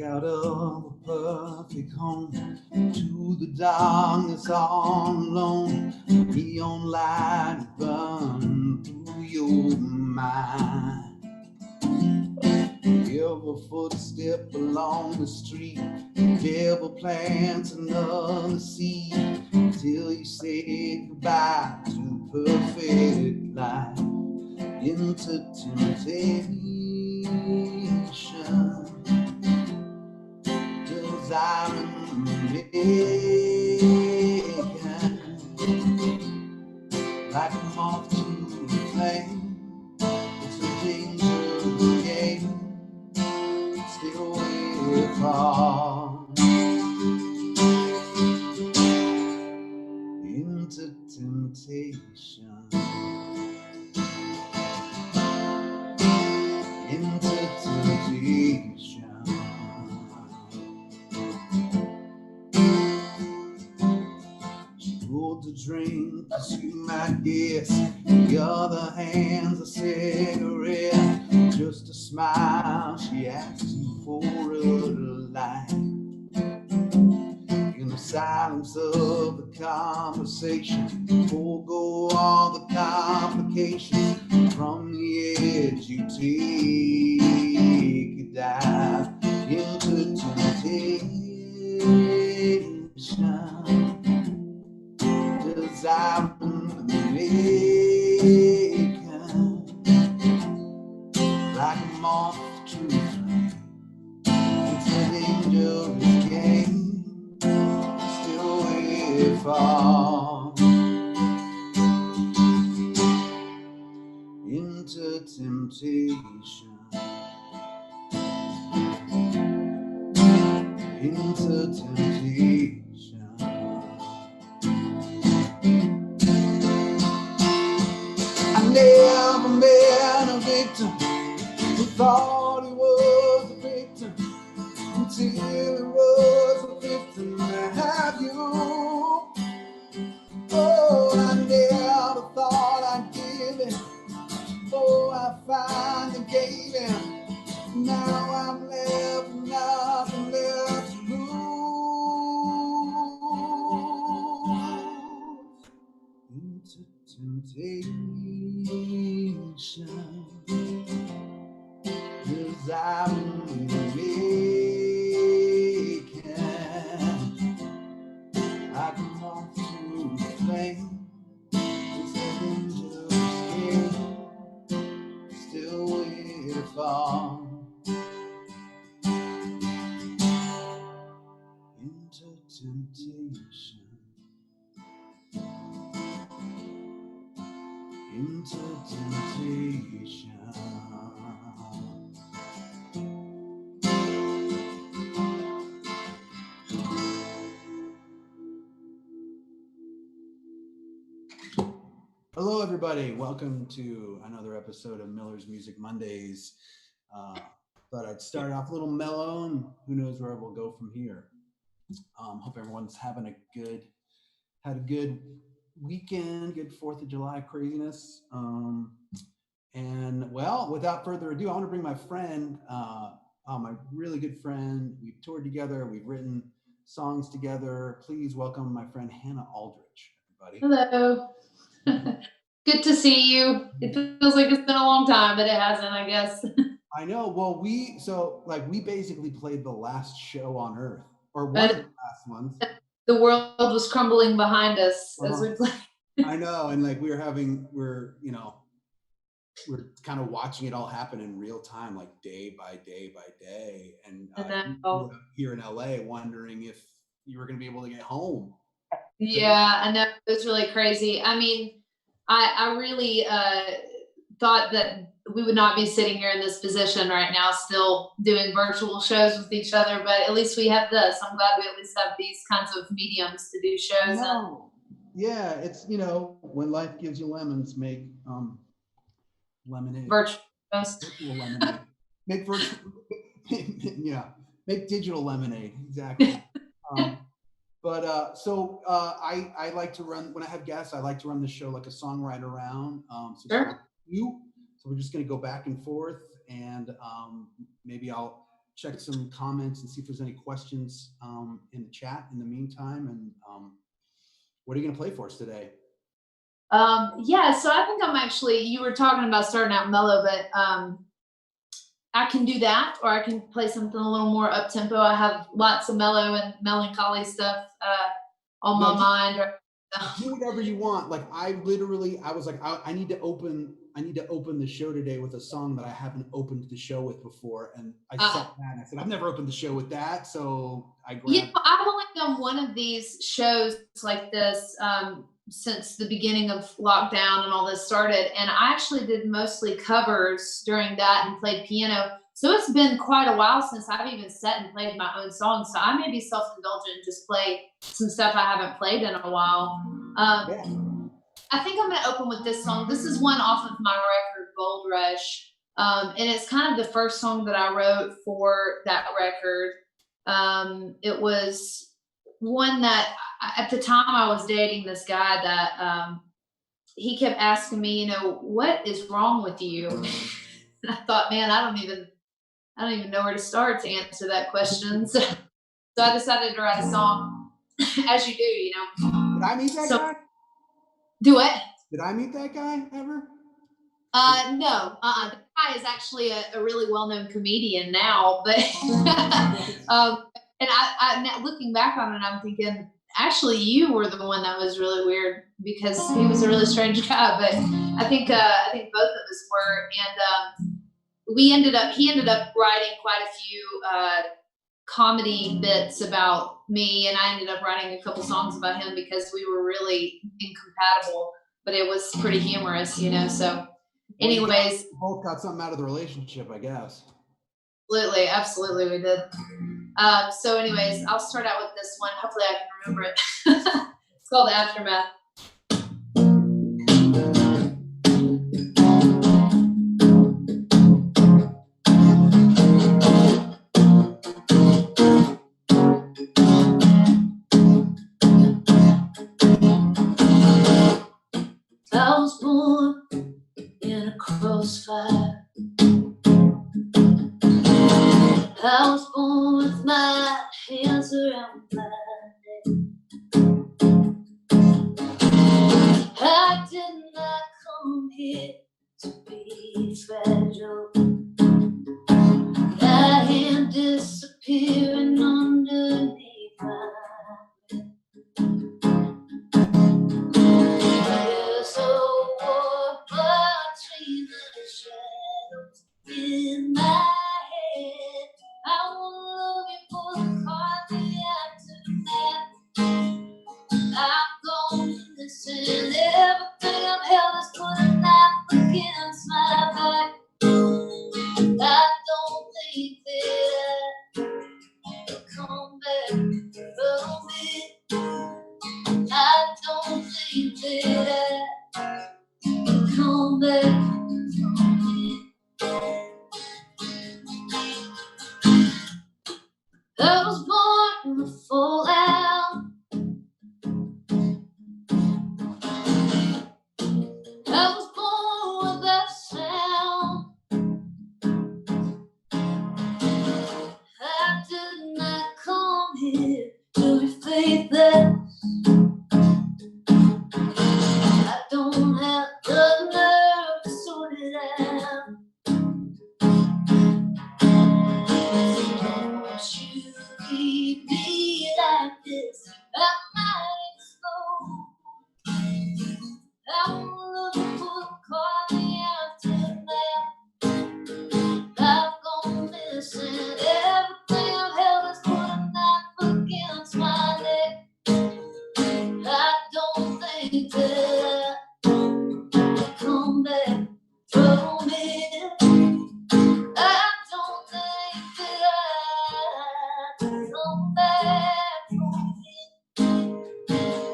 Out of a perfect home to the darkness all alone. Neon light burning through your mind. Every footstep along the street, the devil plants another seed till you say goodbye to perfect life. Into temptation, desiring making, like a moth to the flame. It's a dangerous game, still we fall into temptation, into temptation. Pulled the drink, cause you might guess. The other hand's a cigarette. Just a smile, she asks you for a light. In the silence of the conversation, forego all the complications. From the edge you take a dive into temptation, desiring the making, like a moth to the flame. It's a dangerous game, still we fall into temptation, into temptation. I never met a victim who thought he was a victim until he was a victim to have you. Oh, I never thought I'd give it. Oh, I finally gave in. Now I'm left with nothing left to lose. Into temptation, desiring making, like a moth to the flame. It's a dangerous game, still we fall into temptation, into temptation. Hello, everybody. Welcome to another episode of Miller's Music Mondays. Thought I'd start off a little mellow, and who knows where we'll go from here. Hope everyone's having had a good weekend, good 4th of July craziness. And well, without further ado, I want to bring my friend, my really good friend. We've toured together, we've written songs together. Please welcome my friend Hannah Aldridge, everybody. Hello. Good to see you. It feels like it's been a long time, but it hasn't, I guess. I know. Well, we basically played the last show on Earth, or one But of the last ones. the world was crumbling behind us as we played. I know, and like we're kind of watching it all happen in real time, like day by day by day. And you were here in LA wondering if you were going to be able to get home. Yeah, I know. It was really crazy. I mean, I really thought that we would not be sitting here in this position right now, still doing virtual shows with each other, but at least we have this. I'm glad we at least have these kinds of mediums to do shows. Yeah, it's, when life gives you lemons, make lemonade. Virtual lemonade. Make make digital lemonade. Exactly. So I like to run, when I have guests, I like to run the show like a songwriter round. Sure. So we're just going to go back and forth, and maybe I'll check some comments and see if there's any questions in the chat in the meantime. And what are you going to play for us today? Yeah, so I think I'm actually, you were talking about starting out mellow, but I can do that, or I can play something a little more up tempo. I have lots of mellow and melancholy stuff on my mind. Do whatever you want. Like I was like, I need to open the show today with a song that I haven't opened the show with before, and I sat down and I said, I've never opened the show with that, so I grabbed. You know, I've only done one of these shows like this since the beginning of lockdown and all this started, and I actually did mostly covers during that and played piano. So it's been quite a while since I've even sat and played my own songs. So I may be self-indulgent and just play some stuff I haven't played in a while. I think I'm going to open with this song. This is one off of my record, Gold Rush. And it's kind of the first song that I wrote for that record. It was one that at the time I was dating this guy that he kept asking me, you know, what is wrong with you? And I thought, man, I don't even know where to start to answer that question. So I decided to write a song, as you do, you know. Did I meet that guy? Do what? Did I meet that guy ever? No. The guy is actually a really well-known comedian now, but and I looking back on it, I'm thinking, actually, you were the one that was really weird because he was a really strange guy. But I think both of us were, and he ended up writing quite a few comedy bits about me, and I ended up writing a couple songs about him because we were really incompatible, but it was pretty humorous, you know. So anyways, both got something out of the relationship, I guess. Absolutely we did. So anyways, I'll start out with this one. Hopefully I can remember it. It's called Aftermath. I was born in a crossfire. I was born with my hands around my neck. I did not come here to be fragile. I am disappearing underneath my neck. There's a war between the shadows in my head. I will love you for the part the aftermath. I'm going to listen. Everything I've held is put a knife against my back. I don't think that I'll come back from it. I don't think that I'll come back from it. I was born in the fallout. I was born with that sound. I did not come here to be faithless. I don't have the nerve to sort it out. Don't you leave me like this. I might explode. I'm looking for the car the aftermath. I've gone missing. Everything I've held is put a knife against my neck. I don't think that I'll come back from it. I don't think that I'll come back from it.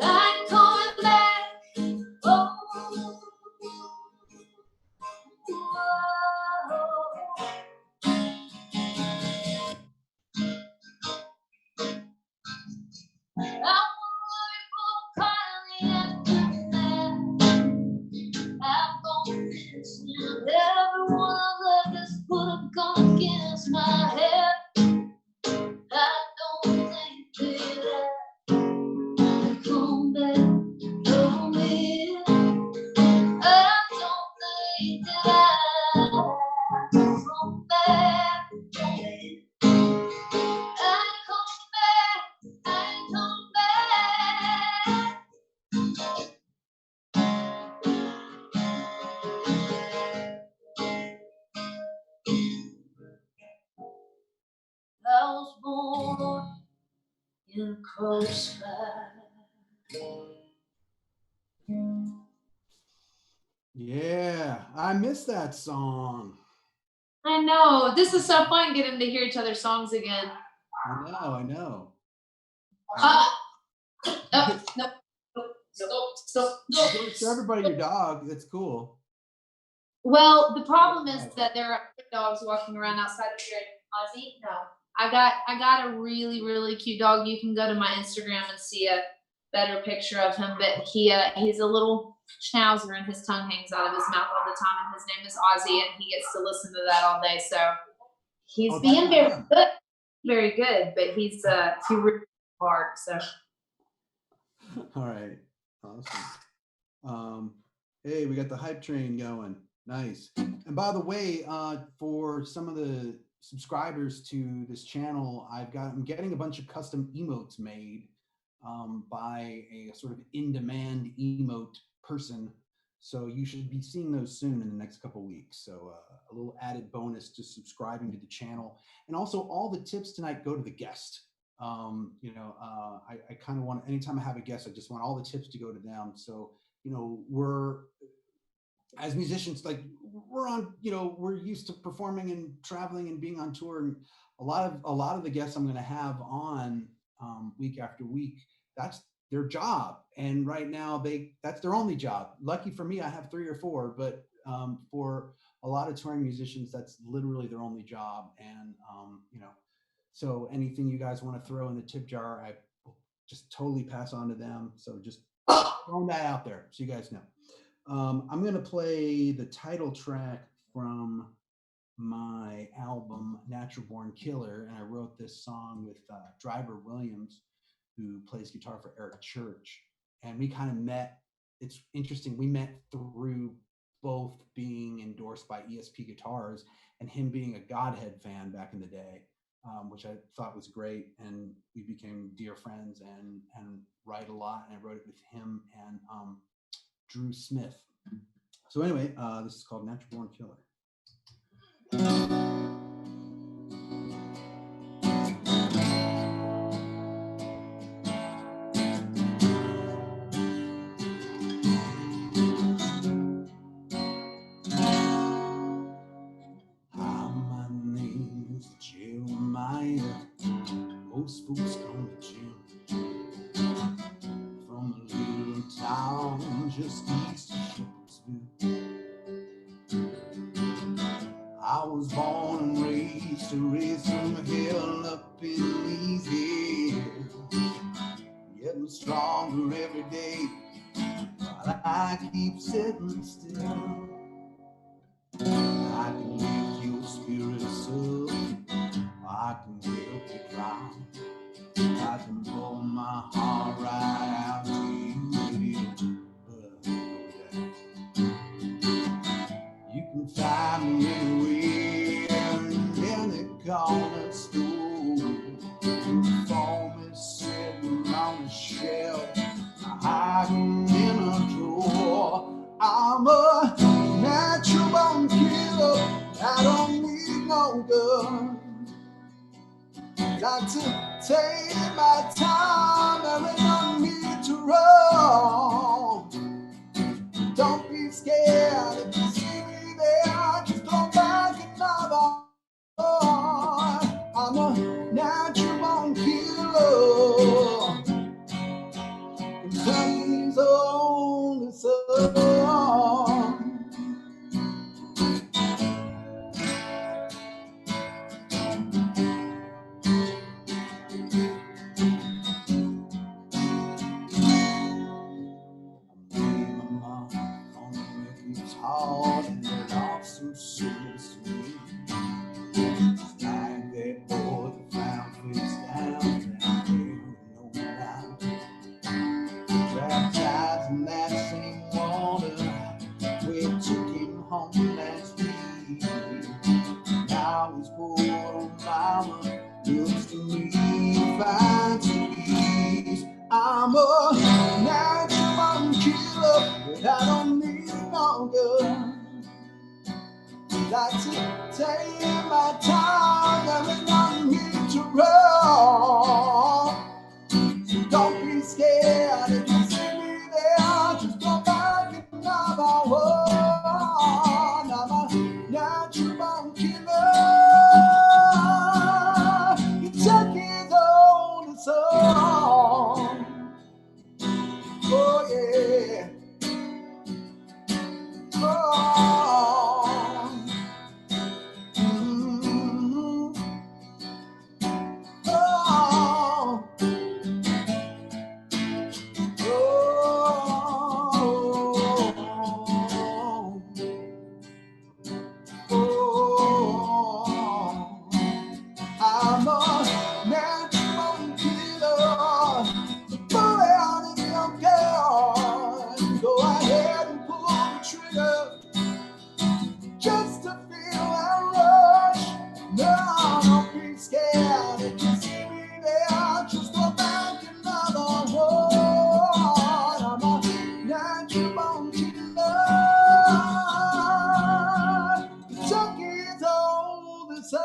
I ain't coming back. Oh. Everyone I love is put a gun against my head. close by. Yeah, I miss that song. I know. This is so fun getting to hear each other's songs again. I know. No, stop. Show everybody your dog. That's cool. Well, the problem is that there are dogs walking around outside of here. Ozzy, no. I got a really, really cute dog. You can go to my Instagram and see a better picture of him. But he's a little schnauzer and his tongue hangs out of his mouth all the time. And his name is Ozzy, and he gets to listen to that all day. So he's being very good. But he really barks. So. All right, awesome. Hey, we got the hype train going. Nice. And by the way, for some of the subscribers to this channel, I'm getting a bunch of custom emotes made by a sort of in-demand emote person. So you should be seeing those soon in the next couple of weeks. So a little added bonus to subscribing to the channel. And also all the tips tonight go to the guest. I kind of want, anytime I have a guest, I just want all the tips to go to them. So, we're, as musicians, like we're on, we're used to performing and traveling and being on tour, and a lot of the guests I'm going to have on week after week, that's their job. And right now that's their only job. Lucky for me, I have 3 or 4, but for a lot of touring musicians, that's literally their only job. And, so anything you guys want to throw in the tip jar, I just totally pass on to them. So just throwing that out there so you guys know. I'm going to play the title track from my album, Natural Born Killer. And I wrote this song with Driver Williams, who plays guitar for Eric Church. And we kind of met. It's interesting. We met through both being endorsed by ESP Guitars and him being a Godhead fan back in the day. Which I thought was great, and we became dear friends and write a lot. And I wrote it with him and Drew Smith. So anyway, this is called Natural Born Killer. Most folks come to Jim from a little town just east of Shepherdsville. I was born and raised to raise some hell up in these hills, getting stronger every day while I keep sitting still. I can lift your spirits up, I can help you drown. I can pour my heart right out to you, but you can find me anywhere, in any corner store. The phone is sitting on the shelf, hiding in a drawer. I'm a natural born killer, I don't need no gun. Got to take my time, there ain't no need to run. Don't be scared if you see me there, just go back another. I'm a natural born killer, and he's only son. Hard and it all so serious to me. Just like that boy that found face down there, no doubt. Baptized in that same water, we took him home last week. Now his poor mama looks to me fine to ease. I'm a natural born killer, but I don't need no gun. Like to take my time, there ain't no need to run. No, don't be scared. If you see me there, just go back another road. I'm a natural born to love. The junkies all the same.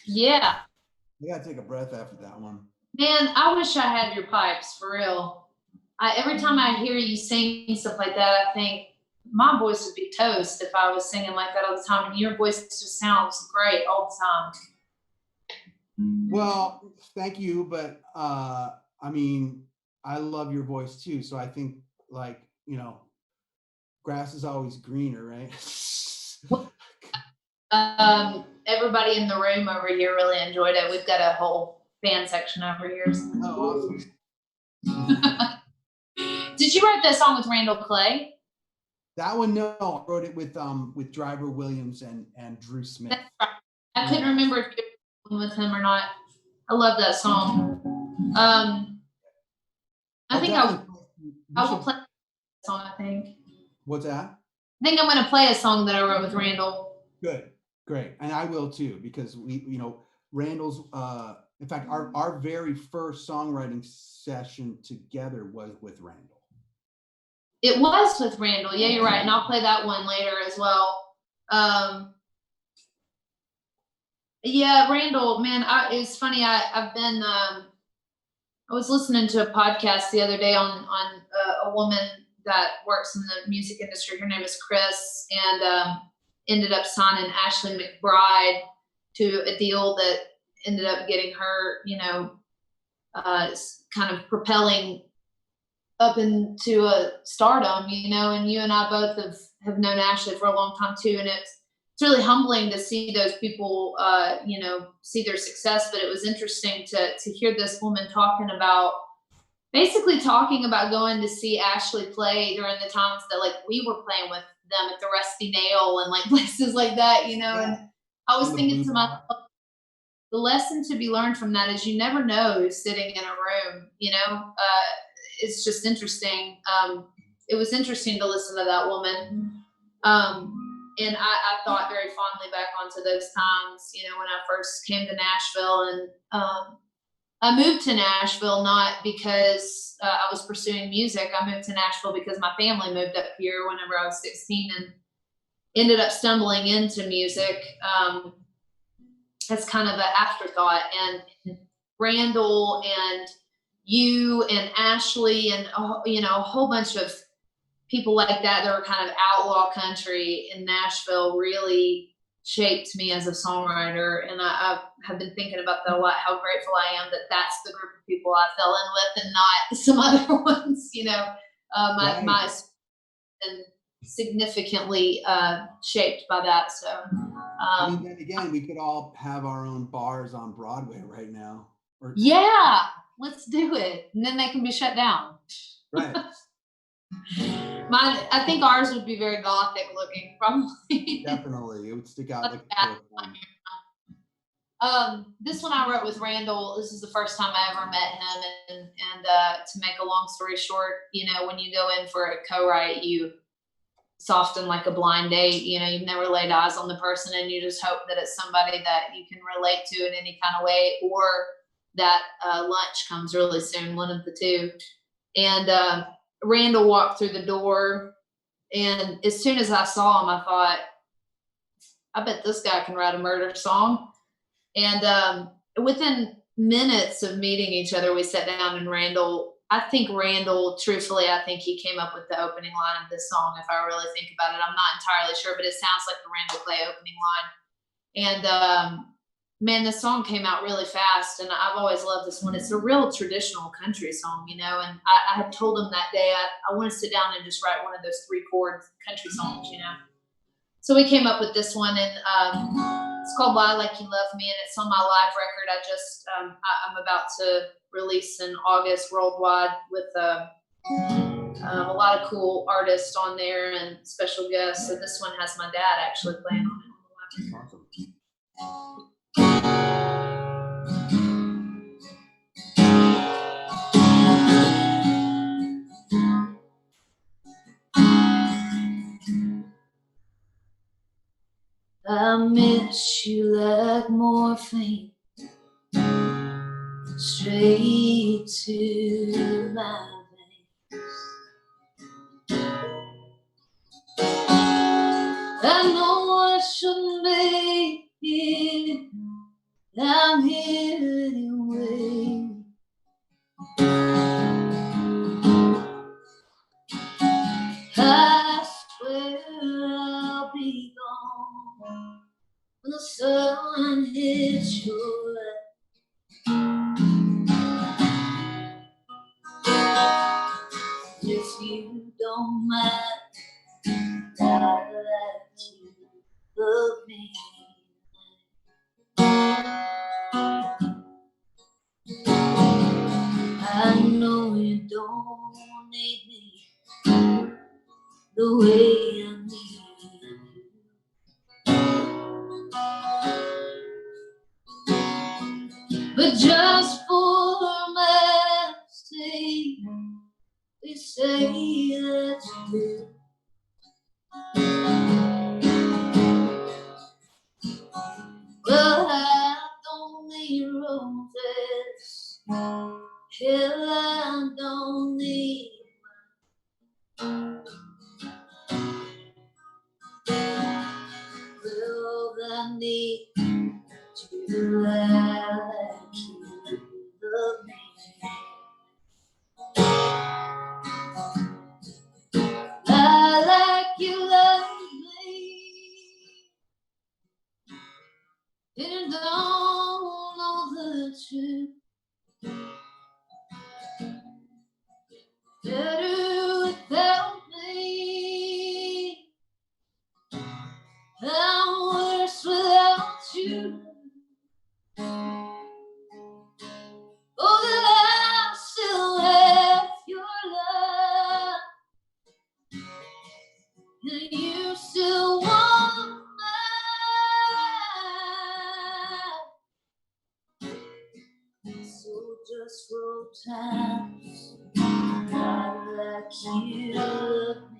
Yeah. I gotta take a breath after that one. Man, I wish I had your pipes for real. Every time I hear you sing stuff like that, I think my voice would be toast if I was singing like that all the time. And your voice just sounds great all the time. Well, thank you, but I mean, I love your voice too. So I think, like, you know, grass is always greener, right? Everybody in the room over here really enjoyed it. We've got a whole fan section over here. Oh, awesome. Did you write that song with Randall Clay? That one, no, I wrote it with Driver Williams and Drew Smith. I couldn't remember if you were with him or not. I love that song. I think I will play that song, I think. What's that? I think I'm going to play a song that I wrote with Randall. Good, great. And I will too, because we, you know, Randall's, in fact, our very first songwriting session together was with Randall. It was with Randall. Yeah, you're right. And I'll play that one later as well. Yeah, Randall, man, it's funny. I've been, I was listening to a podcast the other day on a woman that works in the music industry. Her name is Chris, and ended up signing Ashley McBride to a deal that ended up getting her, you know, kind of propelling up into a stardom, you know. And you and I both have known Ashley for a long time too, and it's really humbling to see those people, you know, see their success. But it was interesting to hear this woman basically talking about going to see Ashley play during the times that, like, we were playing with them at the Rusty Nail and like places like that, you know. Yeah. And I was thinking to myself, the lesson to be learned from that is you never know who's sitting in a room, you know. It's just interesting. It was interesting to listen to that woman. And I thought very fondly back onto those times, you know, when I first came to Nashville. And I moved to Nashville not because I was pursuing music. I moved to Nashville because my family moved up here whenever I was 16 and ended up stumbling into music as kind of an afterthought. And Randall and you and Ashley and, you know, a whole bunch of people like that were kind of outlaw country in Nashville really shaped me as a songwriter. And I have been thinking about that a lot, how grateful I am that that's the group of people I fell in with and not some other ones, you know. My been significantly shaped by that. So I mean, then again, we could all have our own bars on Broadway right now. Yeah, let's do it. And then they can be shut down. Right. I think ours would be very gothic looking, probably. Definitely, it would stick out like this one I wrote with Randall. This is the first time I ever met him, and to make a long story short, you know, when you go in for a co-write, it's often like a blind date. You know, you've never laid eyes on the person, and you just hope that it's somebody that you can relate to in any kind of way, or that lunch comes really soon, one of the two. And Randall walked through the door, and as soon as I saw him, I thought, I bet this guy can write a murder song. And within minutes of meeting each other, we sat down, and truthfully, I think he came up with the opening line of this song. If I really think about it, I'm not entirely sure, but it sounds like the Randall Clay opening line. And man, this song came out really fast, and I've always loved this one. It's a real traditional country song, you know. And I had told him that day I want to sit down and just write one of those 3-chord country songs, you know. So we came up with this one, and it's called "Lie Like You Love Me," and it's on my live record. I'm about to release in August worldwide with a lot of cool artists on there and special guests. So this one has my dad actually playing on it. Awesome. I miss you like morphine, straight to my veins. I know I shouldn't be here, I'm here anyway. I swear I'll be gone when the sun hits your head. If you don't mind, I'd like to love me. I know you don't need me the way I need you. But just for my sake, they say that you do. Well, I don't need roses. Hell, I don't need love. I need you like you love me. I like you love me. And don't know the truth. Better without me. I'm worse without you. Oh, that I still have your love. And you still want mine. So just roll times, not like you love me.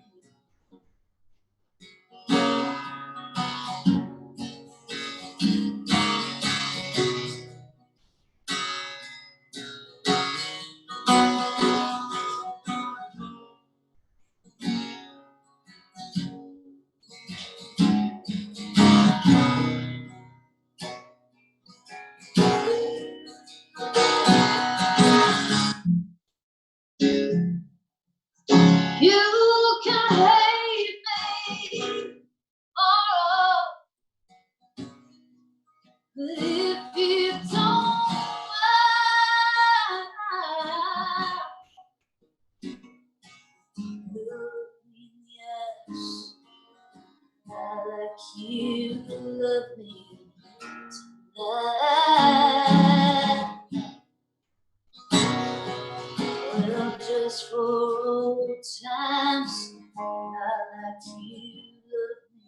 You can hate me, oh, but if you don't mind, love me, yes, I like you love me tonight. Well, just for old times, I like you love me.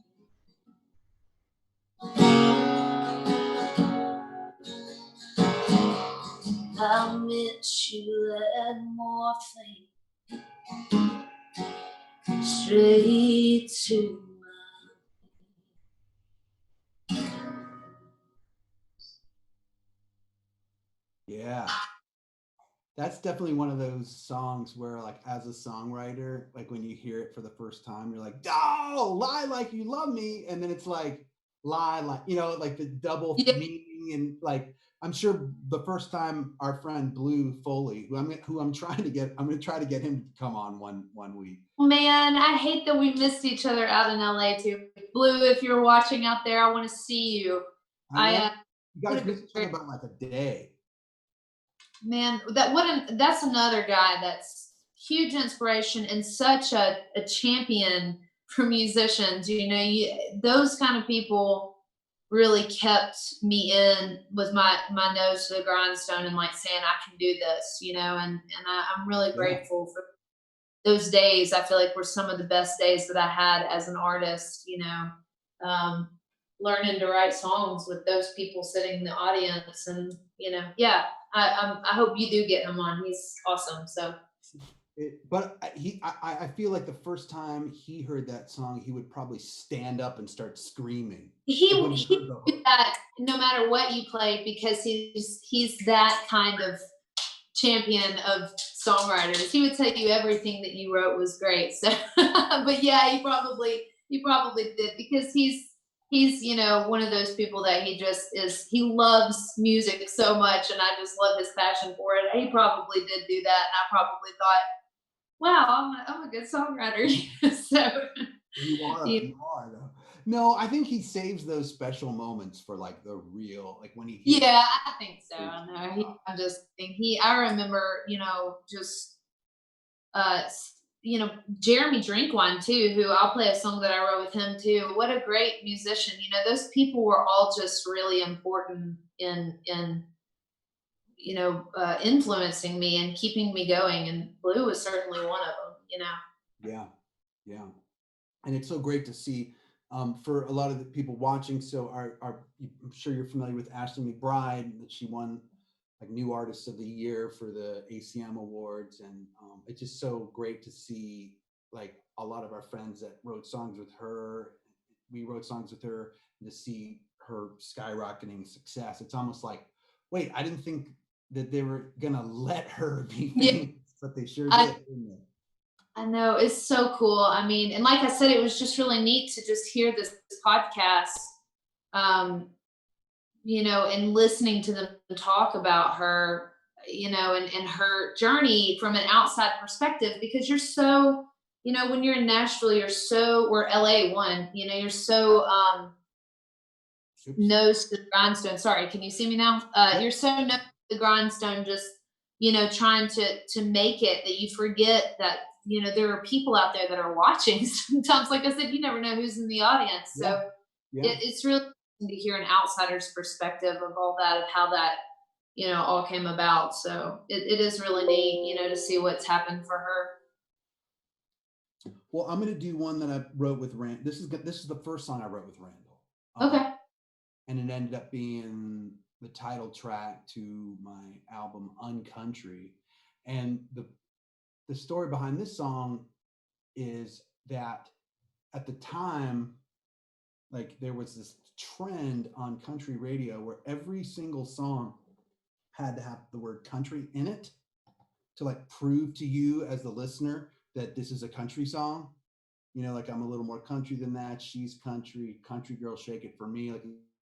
I miss you and morphine, straight to Yeah. That's definitely one of those songs where, like, as a songwriter, like when you hear it for the first time, you're like, "Oh, lie like you love me," and then it's like, lie like, like the double yeah. meaning, and like, I'm sure the first time our friend Blue Foley, who I'm trying to get, I'm going to try to get him to come on one week. Man, I hate that we missed each other out in LA too. Blue, if you're watching out there, I want to see you. I know I you guys missed each other about like a day. Man, that's another guy that's huge inspiration and such a champion for musicians. Those kind of people really kept me in with my nose to the grindstone and like saying I can do this, I'm really Yeah. grateful for those days. I feel like were some of the best days that I had as an artist. Um, learning to write songs with those people sitting in the audience. And, yeah, I hope you do get him on. He's awesome. So But I feel like the first time he heard that song, he would probably stand up and start screaming. he Like when he heard the do hook. that no matter what you play, because he's that kind of champion of songwriters. He would tell you everything that you wrote was great. So, but yeah, he probably did, because he's one of those people that he loves music so much, and I just love his passion for it. He probably did do that, and I probably thought, wow, I'm a good songwriter. So You are, yeah. you are though. No, I think he saves those special moments for like the real, like when he hears. Yeah, I think so. I know. I'm just thinking I remember, just uh Jeremy Drinkwine too, who I'll play a song that I wrote with him too. What a great musician. Those people were all just really important in influencing me and keeping me going. And Blue was certainly one of them. Yeah, yeah. And it's so great to see for a lot of the people watching. So I'm sure you're familiar with Ashley McBride, that she won like New Artist of the Year for the ACM Awards. And it's just so great to see like a lot of our friends that wrote songs with her. We wrote songs with her, and to see her skyrocketing success. It's almost like, wait, I didn't think that they were gonna let her be Yeah, famous, but they sure I, did, didn't they? I know, it's so cool. I mean, and like I said, it was just really neat to just hear this podcast, um, and listening to them talk about her, and her journey from an outside perspective, because you're so, when you're in Nashville, or LA one, you're so, Oops. nose to the grindstone. Sorry, can you see me now? You're so nose to the grindstone, just trying to make it, that you forget that there are people out there that are watching. Sometimes, like I said, you never know who's in the audience. Yeah, So yeah. it's really interesting to hear an outsider's perspective of all that, of how that all came about. So it is really neat, to see what's happened for her. Well, I'm going to do one that I wrote with Rand. This is the first song I wrote with Randall. Okay. And it ended up being the title track to my album Uncountry. And the story behind this song is that at the time, like there was this trend on country radio where every single song had to have the word country in it to like prove to you as the listener that this is a country song. Like I'm a little more country than that. She's country, country girl, shake it for me, like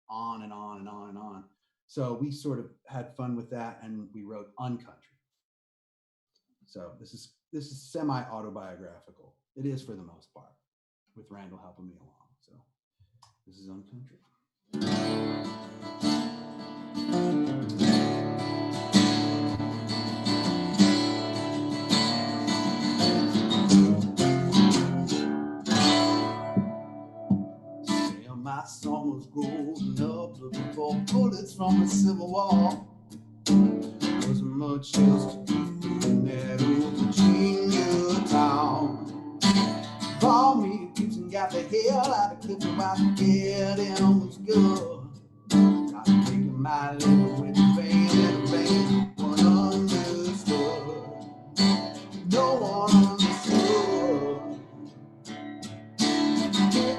on and on and on and on. So we sort of had fun with that, and we wrote Uncountry. So this is semi-autobiographical. It is for the most part, with Randall helping me along. So this is Uncountry. My son was growing up looking for bullets from the Civil War. Wasn't much else to do in that old Virginia town. Bought me a kitchen, got the hell out of Clifton while the getting was good. Got making my living with the band, one understood. No one understood.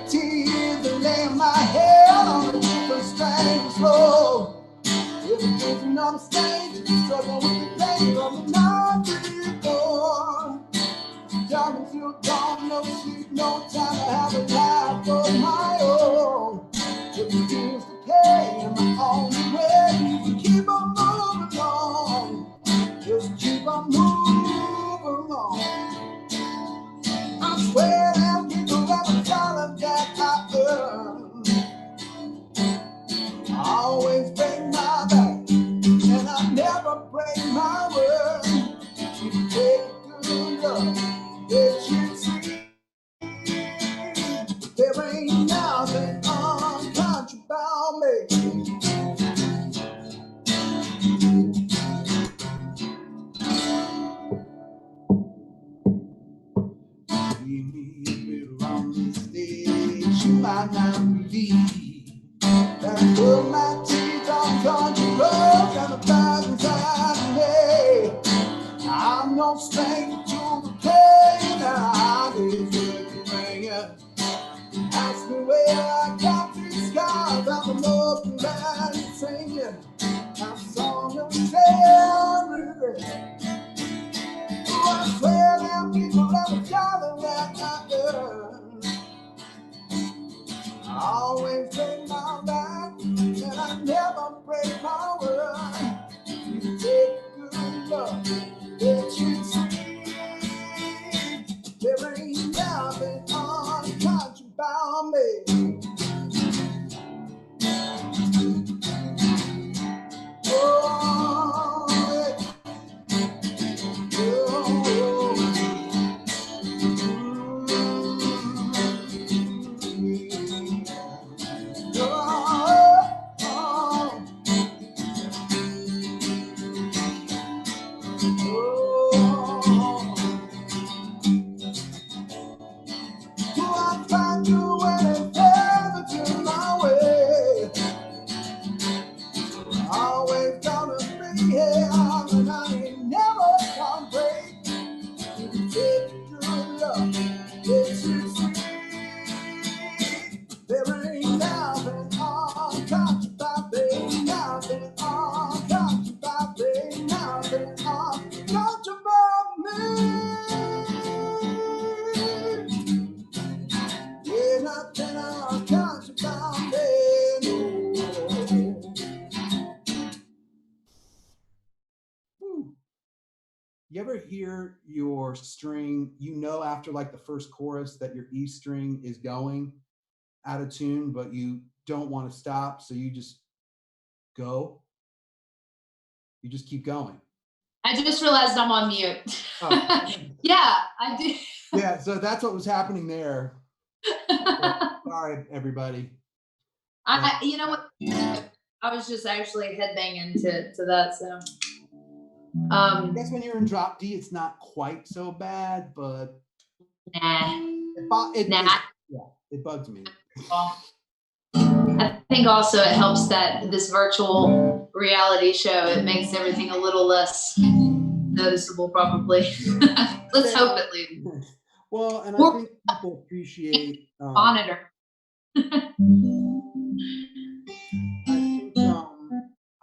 Tears that lay my head on a different strange floor. If it isn't on the stage, struggle with the pain of the night before. Young until dawn, no sleep, no time to have a life of my own. With the bills to pay and my only way to keep on moving on. Just keep on moving on. I swear I'll give you every dollar that I earn. I always break my back, and I never break my word. You take good luck that you see. There ain't nothing uncountry about me. See me a bit on the stage, you might not believe about the open band singing a song of tale regret. I swear there people that were jolly that night. I always take my back and I never break my word. You take good luck that you see. There ain't nothing unconscious about me. Oh, yeah. Oh, always gonna be here, and I ain't never gonna break. You can take your love, it's your sweet. There ain't nothing unconscious about me, nothing unconscious about me, nothing unconscious about me. Yeah, nothing unconscious about me. You ever hear your string, after like the first chorus that your E string is going out of tune, but you don't want to stop, so you just go? You just keep going. I just realized I'm on mute. Oh. Yeah, I do. Yeah, so that's what was happening there. Sorry, everybody. You know what? I was just actually headbanging to that, so. I guess when you're in drop D, it's not quite so bad, but Nah. It bugs me. I think also it helps that this virtual reality show, it makes everything a little less noticeable, probably. Let's hope at least. Well, and I think people appreciate monitor.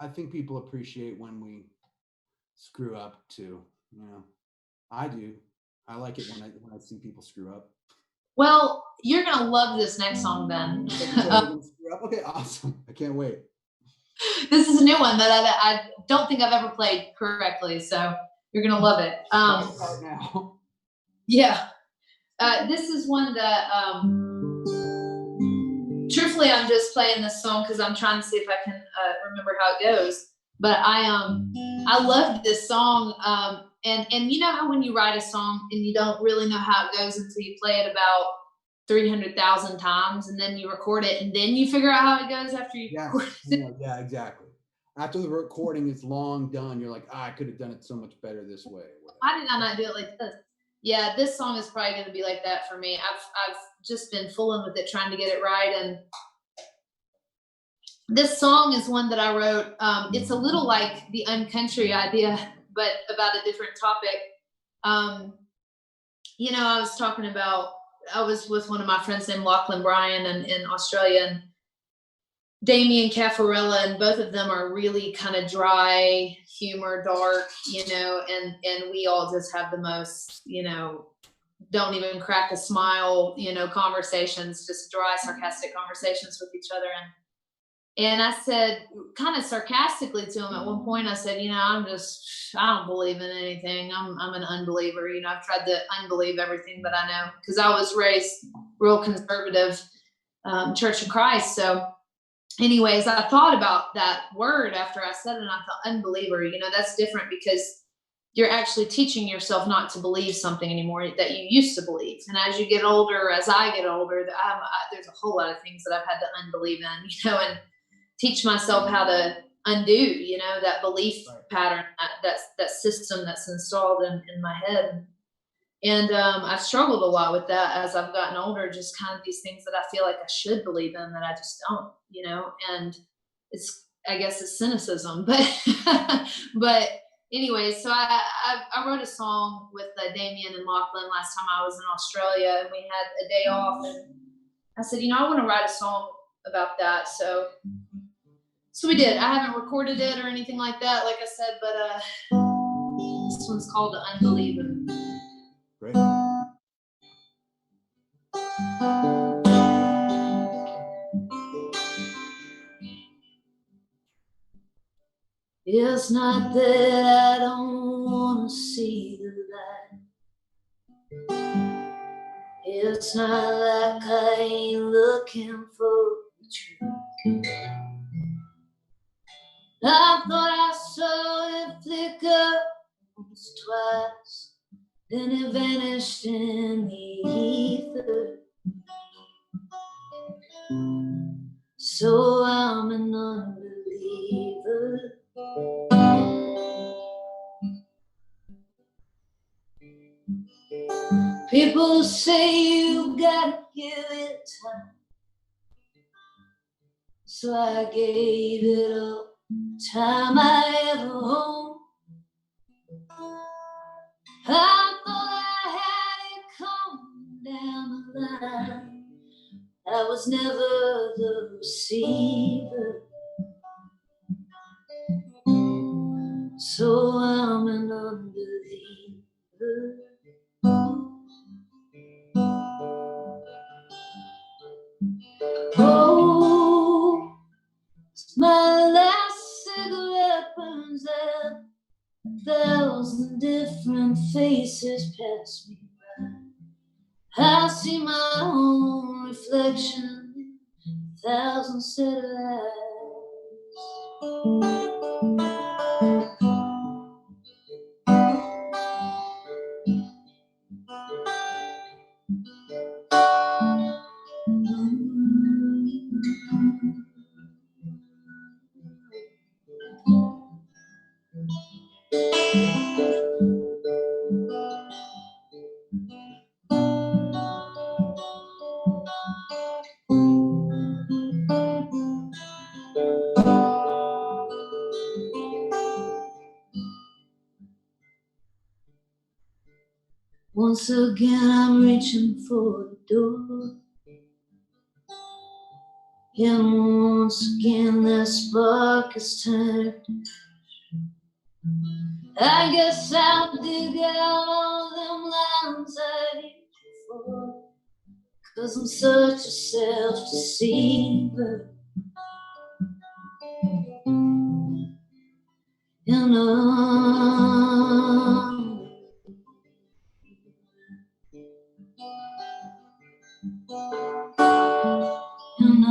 I think people appreciate when we screw up too. I do. I like it when I see people screw up. Well, you're gonna love this next song, Ben. Okay, awesome. I can't wait. This is a new one that I don't think I've ever played correctly, so you're gonna love it. Now. Yeah. This is one that truthfully I'm just playing this song because I'm trying to see if I can remember how it goes. But I love this song. And you know how when you write a song and you don't really know how it goes until you play it about 300,000 times, and then you record it, and then you figure out how it goes after you record it. Yeah, exactly. After the recording is long done, you're like, I could have done it so much better this way. Why did I not do it like this? Yeah, this song is probably going to be like that for me. I've just been fooling with it, trying to get it right. And this song is one that I wrote. It's a little like the uncountry idea, but about a different topic. I was talking about, I was with one of my friends named Lachlan Bryan in Australia, and Damien Caffarella, and both of them are really kind of dry humor, dark, and we all just have the most, don't even crack a smile, conversations, just dry, sarcastic conversations with each other. And I said, kind of sarcastically to him at one point, I said, I don't believe in anything. I'm an unbeliever. I've tried to unbelieve everything that I know, because I was raised real conservative, Church of Christ. So anyways, I thought about that word after I said it, and I thought, unbeliever, that's different, because you're actually teaching yourself not to believe something anymore that you used to believe. And as you get older, as I get older, there's a whole lot of things that I've had to unbelieve in, and teach myself how to undo, that belief pattern, that system that's installed in my head. And I've struggled a lot with that as I've gotten older, just kind of these things that I feel like I should believe in that I just don't, and I guess it's cynicism, but anyways, so I wrote a song with Damien and Lachlan last time I was in Australia, and we had a day off, and I said, I want to write a song about that. So we did. I haven't recorded it or anything like that, like I said, but this one's called Unbeliever. Great. It's not that I don't want to see the light. It's not like I ain't looking for the truth. I thought I saw it flicker once, twice, then it vanished in the ether. So I'm an unbeliever. People say you gotta give it time, so I gave it all time I ever owned. I thought I had it coming down the line. I was never the receiver, so I'm an unbeliever. Oh, my last cigarette burns out, 1,000 different faces pass me by. I see my own reflection in 1,000 set of eyes. Once again, I'm reaching for the door, and once again, that spark is turned. I guess I'll dig out all them lines I hid before, 'cause I'm such a self-deceiver. You know, you know.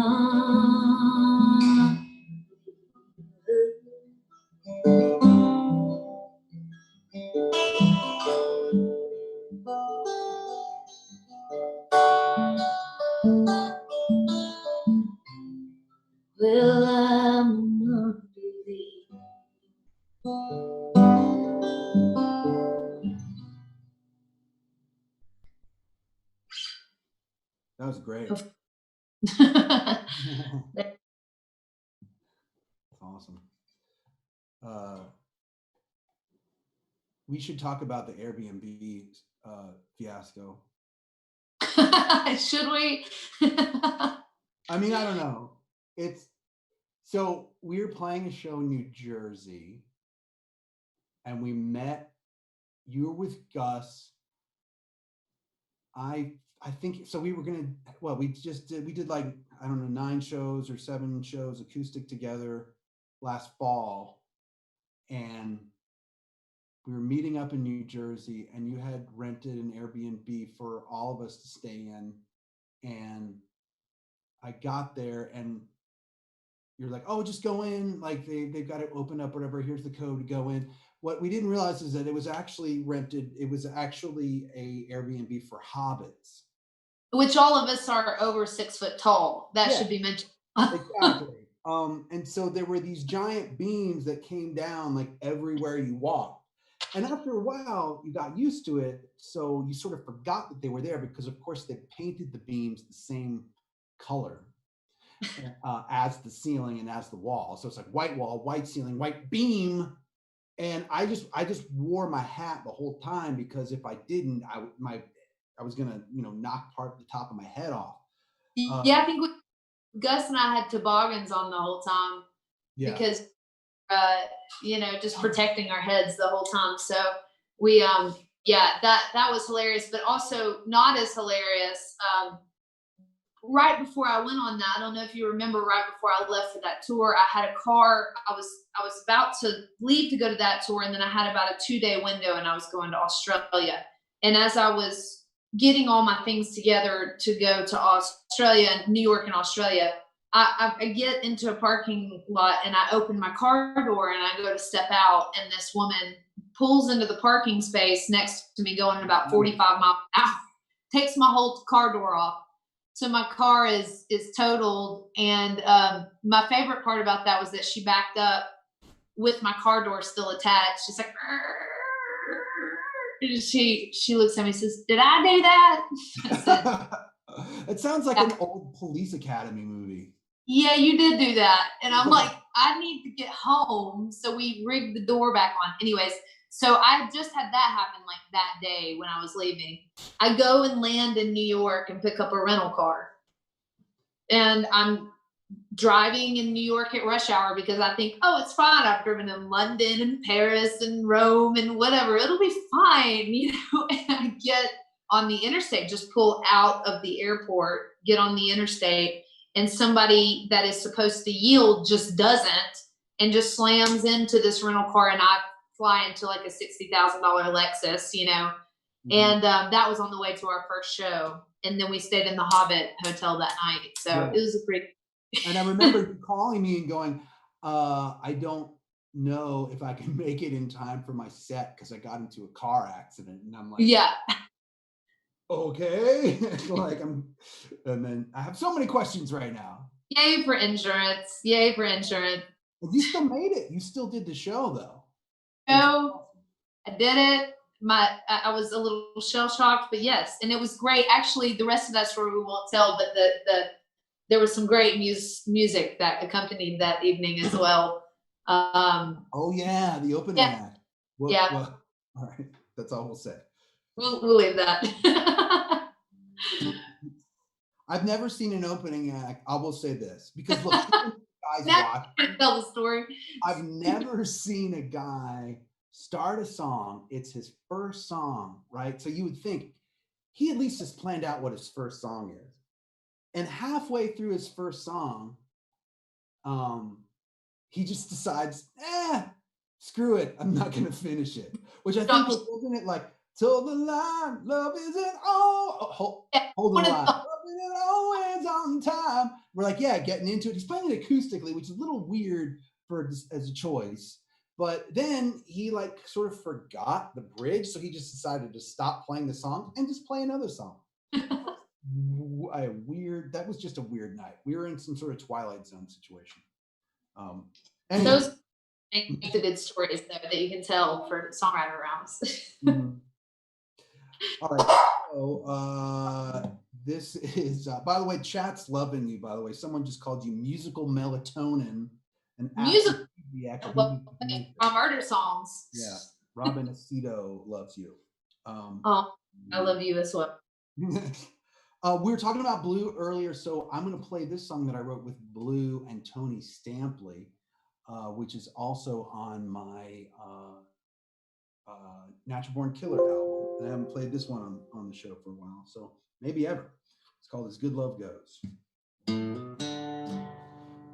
Well, I'm not believing. That was great. That's awesome. We should talk about the Airbnb fiasco. Should we? I mean, I don't know. So we were playing a show in New Jersey, and we met. You were with Gus. I think so. We were gonna. Well, we did like, I don't know, 9 shows or 7 shows acoustic together last fall, and we were meeting up in New Jersey, and you had rented an Airbnb for all of us to stay in, and I got there, and you're like, oh, just go in, like they've got it open up, whatever, here's the code to go in. What we didn't realize is that it was actually a Airbnb for hobbits. Which all of us are over 6 foot tall. That should be mentioned. Exactly. And so there were these giant beams that came down like everywhere you walked. And after a while, you got used to it. So you sort of forgot that they were there, because of course they painted the beams the same color as the ceiling and as the wall. So it's like white wall, white ceiling, white beam. And I just wore my hat the whole time, because if I didn't, I was gonna knock part of the top of my head off. Yeah, I think Gus and I had toboggans on the whole time Yeah. because, just protecting our heads the whole time. So we, yeah, that was hilarious, but also not as hilarious. Right before I went on that, I don't know if you remember, right before I left for that tour, I had a car. I was about to leave to go to that tour, and then I had about a 2-day window, and I was going to Australia. And as I was getting all my things together to go to Australia, New York, and Australia, I get into a parking lot, and I open my car door, and I go to step out, and this woman pulls into the parking space next to me, going about 45 miles an hour, takes my whole car door off. So my car is totaled, and my favorite part about that was that she backed up with my car door still attached. She's like, she looks at me and says, "Did I do that?" I said, It sounds like yeah. an old Police Academy movie. Yeah, you did do that. And I'm like, I need to get home. So we rigged the door back on. Anyways, so I just had that happen like that day when I was leaving. I go and land in New York and pick up a rental car. And I'm driving in New York at rush hour because I think, oh, it's fine. I've driven in London and Paris and Rome and whatever. It'll be fine, And I get on the interstate, just pull out of the airport, get on the interstate, and somebody that is supposed to yield just doesn't, and just slams into this rental car, and I fly into like a $60,000 Lexus, And that was on the way to our first show, and then we stayed in the Hobbit Hotel that night. So It was a pretty. And I remember you calling me and going, I don't know if I can make it in time for my set because I got into a car accident. And I'm like, yeah. Okay. And then I have so many questions right now. Yay for insurance. Yay for insurance. You still made it. You still did the show though. So I did it. I was a little shell shocked, but yes, and it was great. Actually, the rest of that story we won't tell, but there was some great music that accompanied that evening as well. Oh yeah, the opening act. Well, all right, that's all we'll say. We'll leave that. I've never seen an opening act. I will say this because look, guys watch. Tell the story. I've never seen a guy start a song. It's his first song, right? So you would think he at least has planned out what his first song is. And halfway through his first song, he just decides, screw it. I'm not going to finish it. Which I think wasn't it like, till the line, love isn't all, hold the line. Love isn't always on time. We're like, yeah, getting into it. He's playing it acoustically, which is a little weird as a choice. But then he like sort of forgot the bridge. So he just decided to stop playing the song and just play another song. That was just a weird night. We were in some sort of Twilight Zone situation. Anyway. Those are the good stories though that you can tell for songwriter rounds. All right. So this is by the way, chat's loving you, by the way. Someone just called you musical melatonin and my murder songs. Yeah. Robin Aceto loves you. I love you as well. We were talking about Blue earlier, so I'm going to play this song that I wrote with Blue and Tony Stampley, which is also on my Natural Born Killer album. And I haven't played this one on the show for a while, so maybe ever. It's called As Good Love Goes.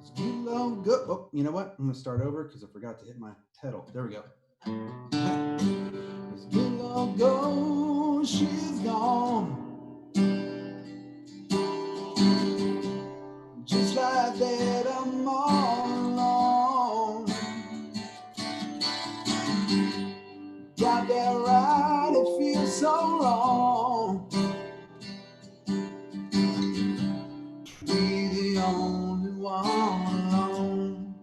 As good love goes. Oh, you know what? I'm going to start over because I forgot to hit my pedal. There we go. As good love goes, she's gone. Just like that, I'm all alone. Got that right, it feels so wrong. Be the only one alone.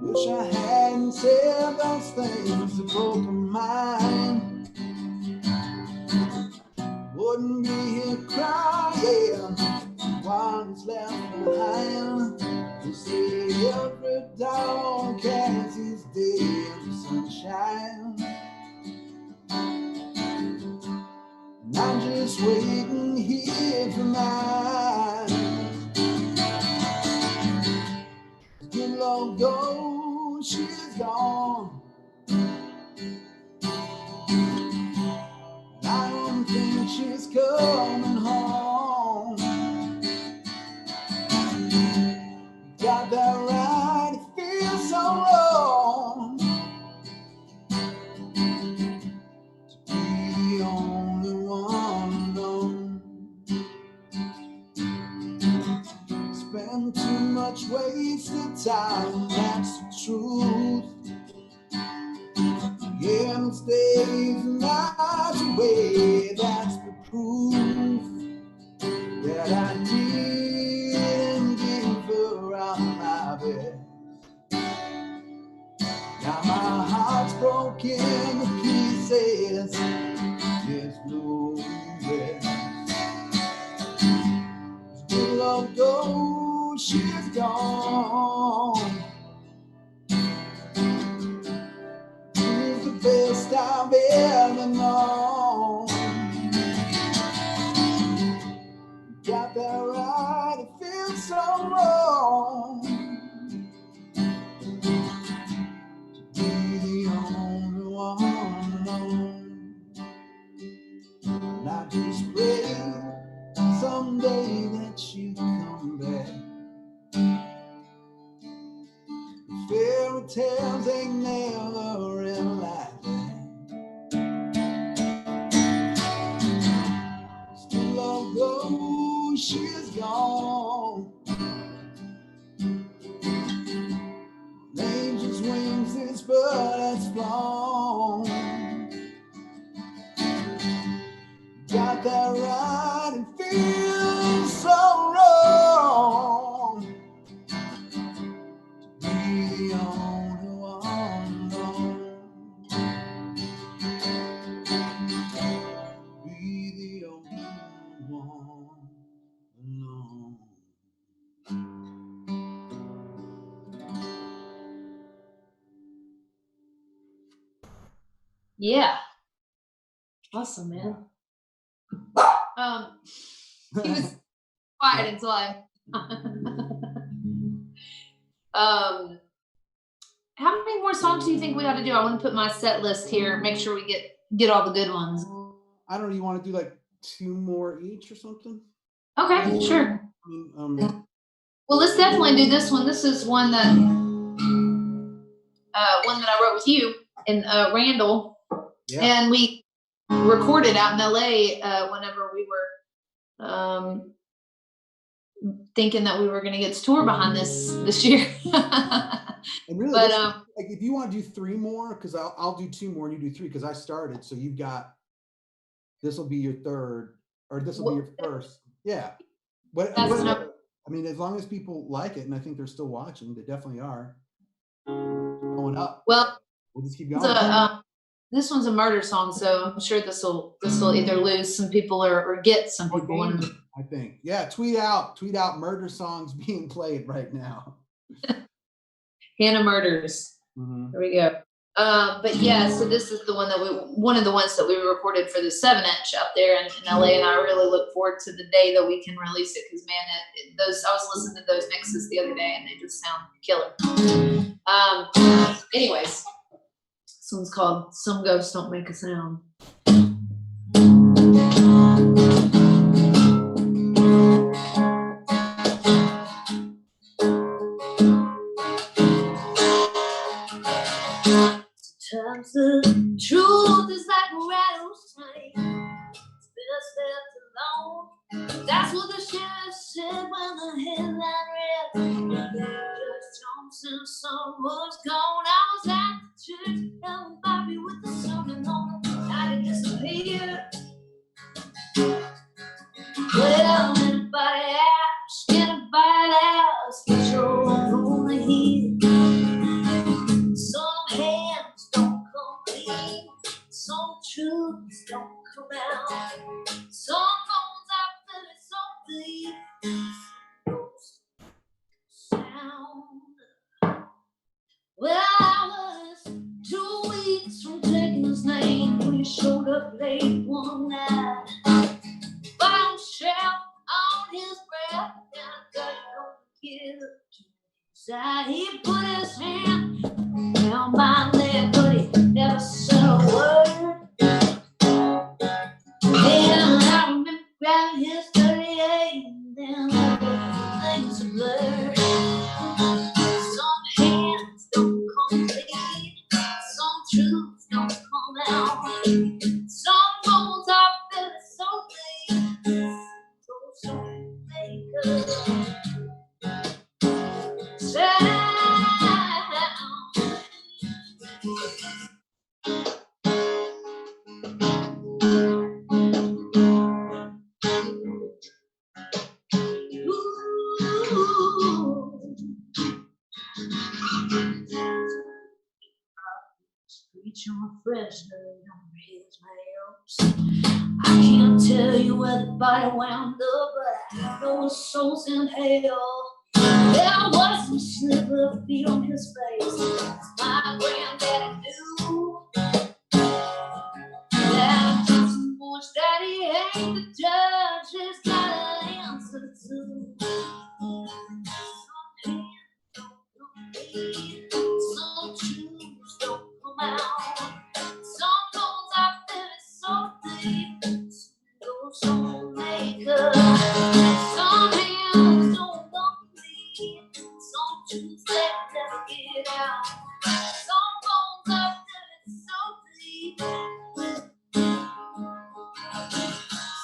Wish I hadn't said those things that broke my mind. Wouldn't be here crying while it's left behind. They say every dog has his day of sunshine. And I'm just waiting here for my and too much wasted time, that's the truth. Yeah, mistakes not away, that's the proof that I didn't give her all my best. Now my heart's broken to pieces, there's no rest. Still although she's gone, she's the best I've ever known. Got that right, it feels so wrong to be the only one alone. And I just pray someday that you come back. Fairy tales ain't never in like that. Still although she's gone, an angel's wings this bird has flown. Got that right, it feels so wrong to be the only one alone. Be the only one alone. Yeah. Awesome, man. He was quiet until I. How many more songs do you think we ought to do? I want to put my set list here. Make sure we get all the good ones. I don't know. You want to do like 2 more each or something? Okay, sure. Well, let's definitely do this one. This is one that I wrote with you in Randall, yeah. And we recorded out in LA whenever we were thinking that we were going to get to tour behind this year. And really, but like if you want to do 3 more, because I'll do 2 more and you do 3 because I started. So you've got, this will be your third, or this will be your first. Yeah. Whatever. I mean, as long as people like it, and I think they're still watching, they definitely are. Going up. Well, we'll just keep going. This one's a murder song, so I'm sure this will either lose some people or get some people. I think. Yeah, tweet out murder songs being played right now. Hannah Murders. Mm-hmm. There we go. But yeah, so this is one of the ones that we recorded for the 7-inch out there in LA, and I really look forward to the day that we can release it because man, I was listening to those mixes the other day and they just sound killer. Anyways, this one's called "Some Ghosts Don't Make a Sound." Sometimes the truth is like a rattlesnake. It's best left alone. That's what the sheriff said when the headline read. Judge Thompson's son was gone. I was at the church, helping Bobby with the sermon on the night it disappeared. Well, anybody else, get your own on the heat. Some hands don't come clean, some truths don't come out. Some bones are really so deep, ghost sound. Well, I was 2 weeks from taking his name when he showed up late one night. Found shelf on his breath, and I got it on the kid. He put his hand down my leg, but he never said a word. Then I remember grabbing his 38, and then things are blurred. Some hands don't come clean, some truths don't come out. Some bones are really so deep, those don't make us. reach on fresh dirt on his house. I can't tell you where the body wound up, but I know his soul's in hell. There was some slippery feet on his face. My granddaddy knew that Johnson Bush daddy ain't the judge. He's got an answer to. Some hands don't come clean, some truths don't come out. Some goals I feel is so deep, some goals don't make us. Some hands don't come clean, some truths they never get out. Some goals I feel is so deep.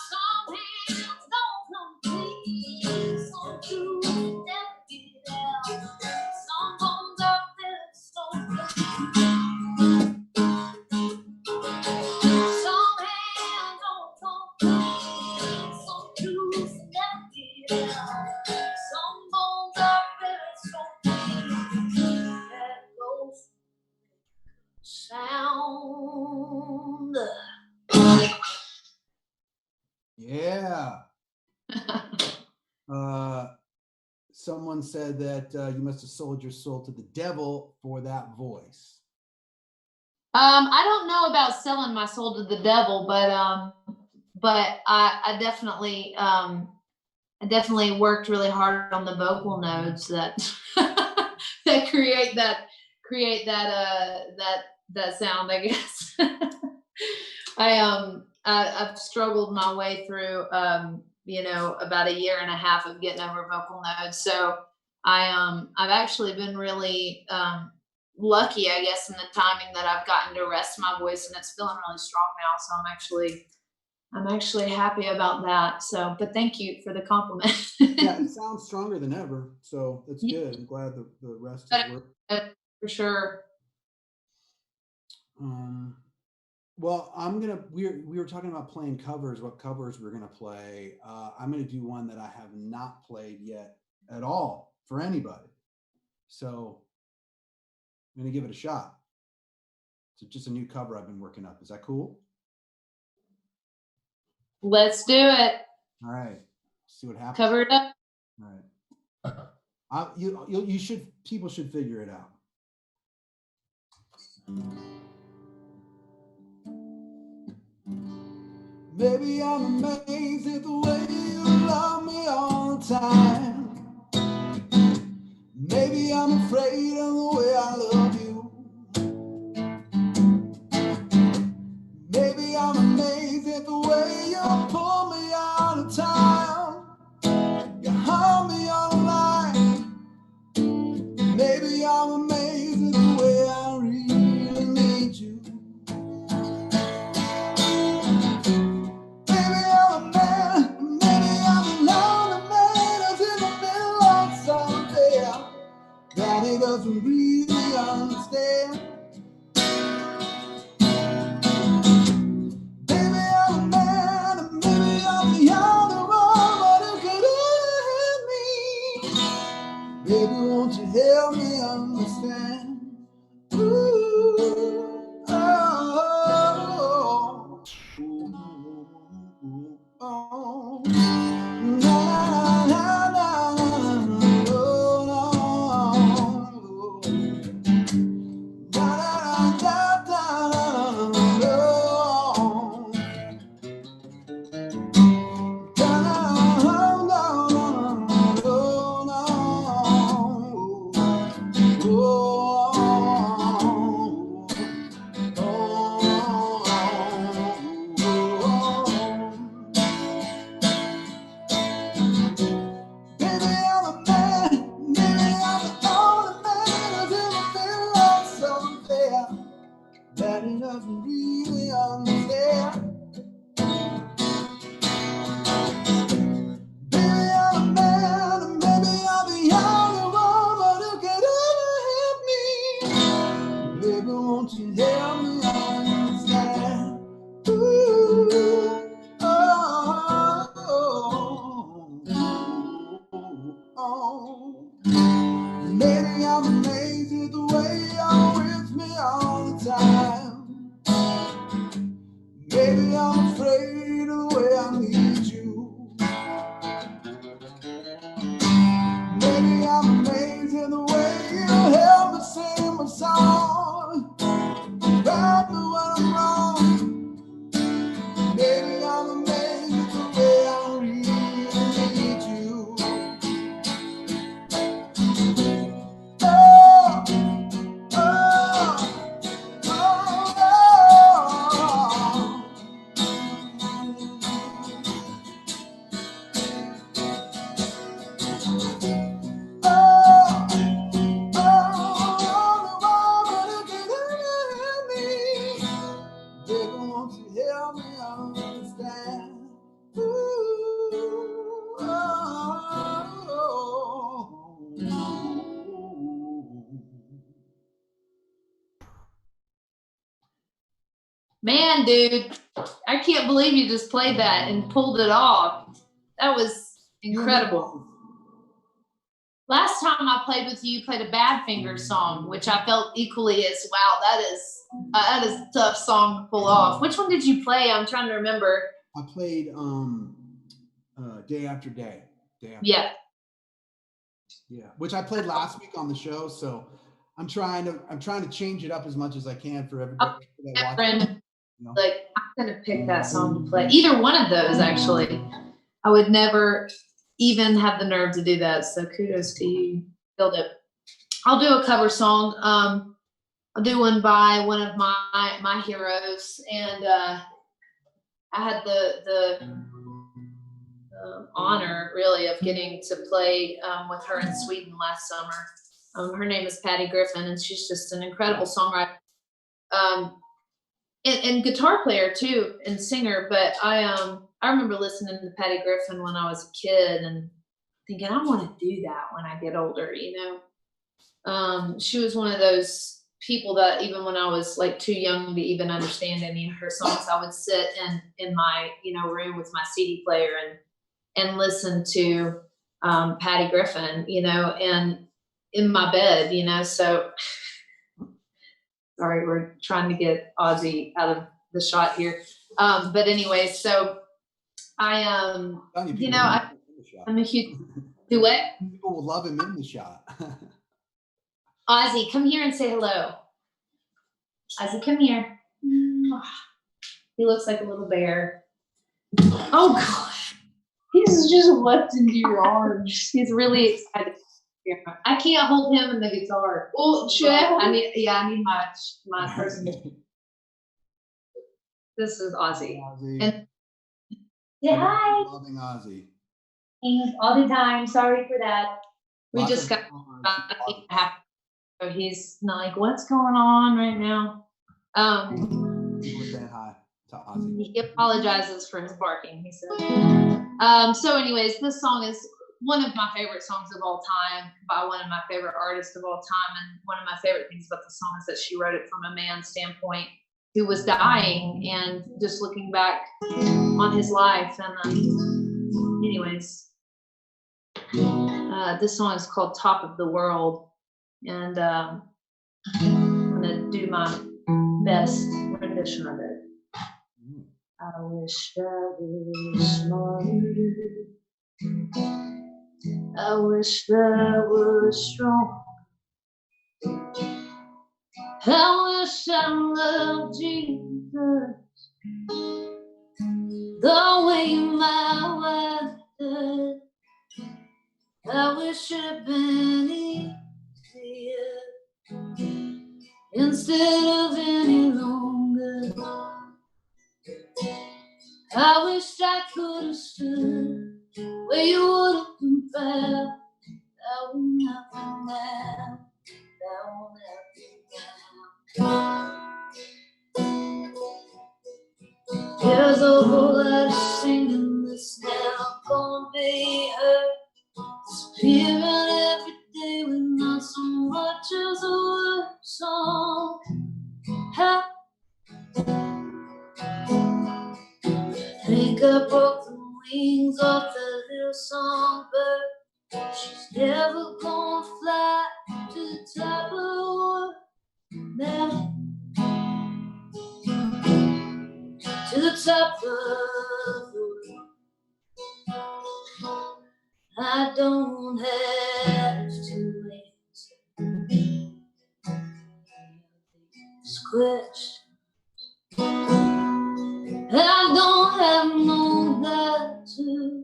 Some hands don't come clean, some truths never get out. Some bones I feel is so deep. Some hands don't come clean, some truths never get out. Some bones I feel is so deep. That goes sound. Yeah. Someone said that you must have sold your soul to the devil for that voice. I don't know about selling my soul to the devil, but I definitely worked really hard on the vocal notes that that create that sound, I guess. I've struggled my way through about a year and a half of getting over vocal nodes. So I've actually been really lucky, I guess, in the timing that I've gotten to rest my voice, and it's feeling really strong now. So I'm actually happy about that. So, but thank you for the compliment. Yeah, it sounds stronger than ever. So that's good. I'm glad the rest has worked. For sure. Well, we were talking about playing covers, what covers we're gonna play. I'm gonna do one that I have not played yet at all for anybody. So I'm gonna give it a shot. It's just a new cover I've been working up. Is that cool? Let's do it. All right. See what happens. Cover it up. All right. People should figure it out. Baby, I'm amazed at the way you love me all the time. Maybe I'm afraid of the way I love you. Maybe I'm amazed at the way you pull me out of time. You hug me all night. Maybe I'm amazed at the way I really need you. Maybe I'm a man, maybe I'm a lonely man who's in the middle of something that he doesn't really understand. Maybe I'm a man, and maybe I'm the only one, but who could help me? Baby, won't you help me understand? Ooh, oh, oh, oh, na, na, na, oh, oh, da, da, da, oh. Baby, I'm amazed in the way you help me sing my song. Proud of what I'm wrong. Baby, I'm amazed at the way I really need you. Oh, oh, oh, oh. Man, dude, I can't believe you just played that and pulled it off. That was incredible. Last time I played with you, you played a Badfinger song, which I felt equally as, wow, that is a tough song to pull off. Which one did you play? I'm trying to remember. I played Day After Day. Yeah. Yeah, which I played last week on the show, so I'm trying to change it up as much as I can for everybody that watches. You know? Like, I'm gonna pick that song to play. Either one of those, actually. I would never even have the nerve to do that. So kudos to you. Killed it. I'll do a cover song. I'll do one by one of my heroes, and I had the honor, really, of getting to play with her in Sweden last summer. Her name is Patty Griffin, and she's just an incredible songwriter. And guitar player too, and singer. But I remember listening to Patty Griffin when I was a kid and thinking, I want to do that when I get older, you know. She was one of those people that even when I was like too young to even understand any of her songs, I would sit in my, you know, room with my CD player and listen to Patty Griffin, you know, and in my bed, you know. So sorry, we're trying to get Ozzy out of the shot here. But anyway, so I you know, I'm a huge duet. People will love him in the shot. Ozzy, come here and say hello. Ozzy, come here. He looks like a little bear. Oh gosh. He's just leapt into your arms. He's really excited. I can't hold him and the guitar. Well, should I need my person. This is Ozzy. And say hi. Loving Ozzy. All the time. Sorry for that. We Lots just of got so he's not like, what's going on right now? Say hi to Ozzy. He apologizes for his barking, he said. So anyways, this song is one of my favorite songs of all time by one of my favorite artists of all time. And one of my favorite things about the song is that she wrote it from a man's standpoint who was dying and just looking back on his life. And anyways, this song is called Top of the World. And I'm going to do my best rendition of it. I wish I was smarter. I wish I was strong. I wish I loved Jesus the way my wife did. I wish it had been easier instead of any longer. I wish I could have stood where you would have been found. That won't happen now. That won't happen now. There's a whole lot of singing that's now gonna be heard. Disappearing every day with not so much as a word song. How I think I broke the wings off that little songbird. She's never gonna fly to the top of the world now. To the top of the world. I don't have question. I don't have no God to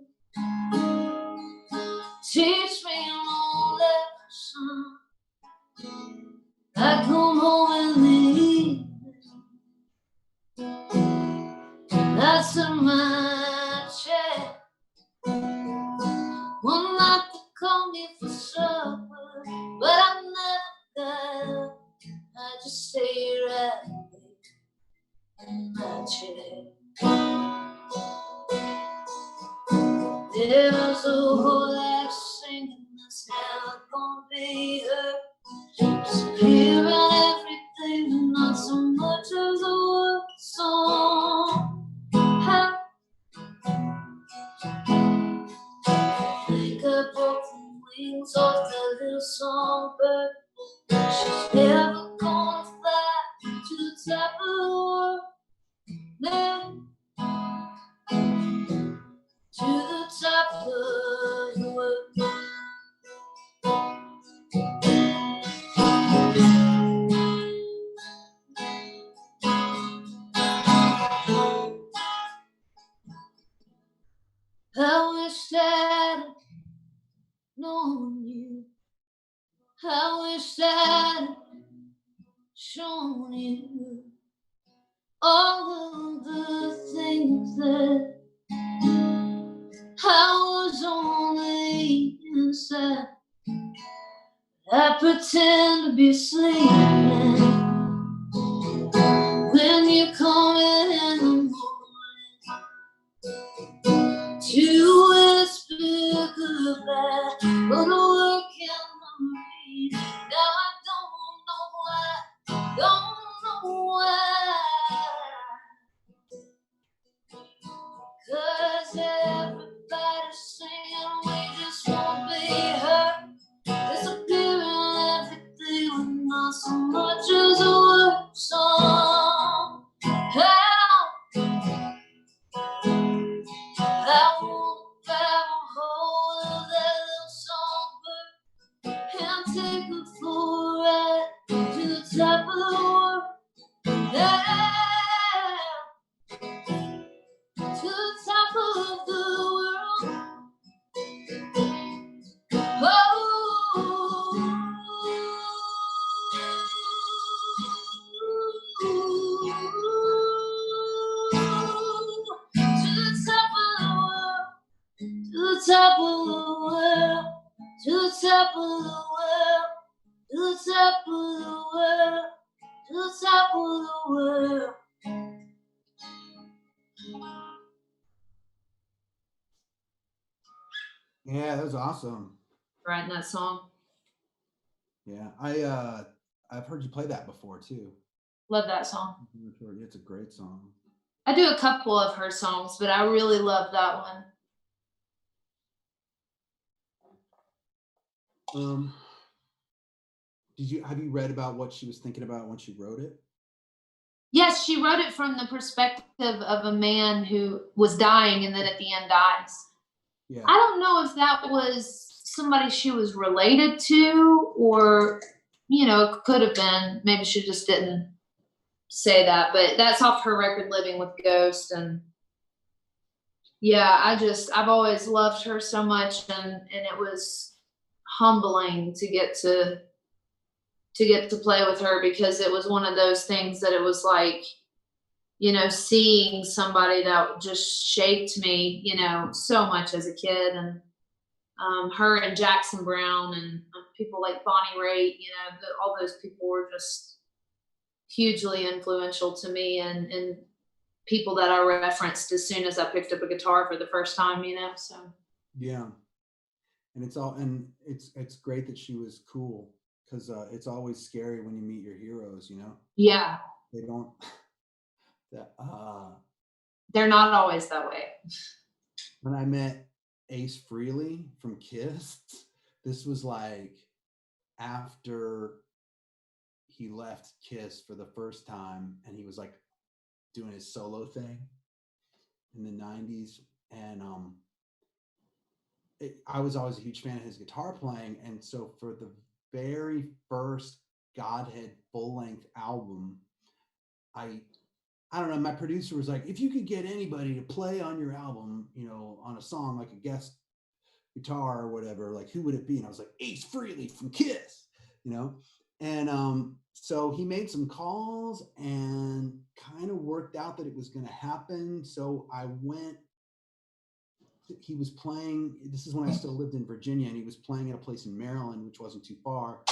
teach me no lesson. I come home in the evening, I sit in my chair. One night to call me for supper, but I never got up. I just stayed right in my chair. There was a whole lot of singing that's never gonna be heard. Disappearing everything, but not so much as a word song. I think I broke the wings off that little songbird. She's never gonna fly to the top of the world. Then to the top of the world. I wish that I'd known you. I wish that I'd shown you all of the things that I was only inside. I pretend to be sleeping when you come in the morning to whisper goodbye, but a work in the rain. Now I don't know why, 'cause everybody's saying we just won't be hurt. Disappearing everything with not so much as a word song. I wanna grab a hold of that little songbird and take her for a ride to the top of the world. Yeah, to the top of the world. To the top of the world, to the top of the world, to the top of the world, to the top of the world. Yeah, that was awesome. Writing that song. Yeah, I've heard you play that before too. Love that song. It's a great song. I do a couple of her songs, but I really love that one. Have you read about what she was thinking about when she wrote it? Yes, she wrote it from the perspective of a man who was dying and then at the end dies. Yeah. I don't know if that was somebody she was related to, or, it could have been. Maybe she just didn't say that, but that's off her record Living with Ghost. And yeah, I've always loved her so much, and it was humbling to get to play with her, because it was one of those things that it was like, seeing somebody that just shaped me, so much as a kid. And her and Jackson Brown and people like Bonnie Raitt, all those people were just hugely influential to me, and people that I referenced as soon as I picked up a guitar for the first time, so. Yeah. And it's great that she was cool, because it's always scary when you meet your heroes, Yeah. They don't, they're not always that way. when I met Ace Frehley from Kiss, this was like after he left Kiss for the first time, and he was like doing his solo thing in the 90s. And I was always a huge fan of his guitar playing. And so for the very first Godhead full-length album, I don't know, my producer was like, if you could get anybody to play on your album, you know, on a song, like a guest guitar or whatever, like who would it be? And I was like, Ace Frehley from Kiss, you know? And so he made some calls and kind of worked out that it was going to happen. So I went, he was playing, this is when I still lived in Virginia, and he was playing at a place in Maryland, which wasn't too far.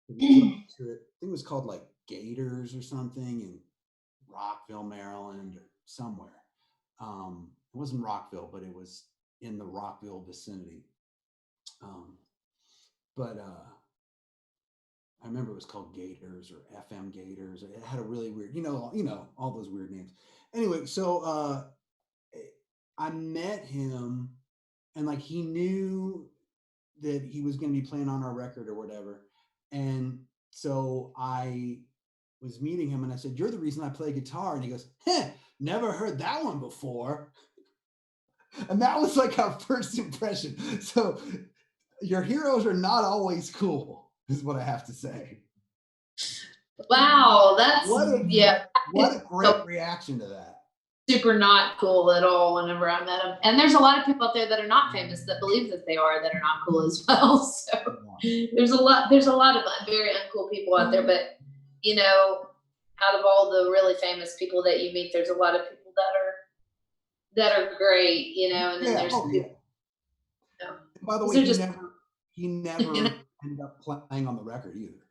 So we drove to it. I think it was called like Gators or something in Rockville, Maryland, or somewhere. It wasn't Rockville, but it was in the Rockville vicinity. But I remember it was called Gators or FM Gators. It had a really weird, you know, all those weird names. Anyway, so I met him, and like he knew that he was going to be playing on our record or whatever. And so I was meeting him, and I said, "You're the reason I play guitar." And he goes, "Never heard that one before." And that was like our first impression. So your heroes are not always cool, is what I have to say. Wow, that's what a great reaction to that. Super not cool at all whenever I met him. And there's a lot of people out there that are not famous that believe that they are, that are not cool as well. So there's a lot of very uncool people out there, but you know, out of all the really famous people that you meet, there's a lot of people that are great, you know, and then there's people. You know, by the way, he never ended up playing on the record either.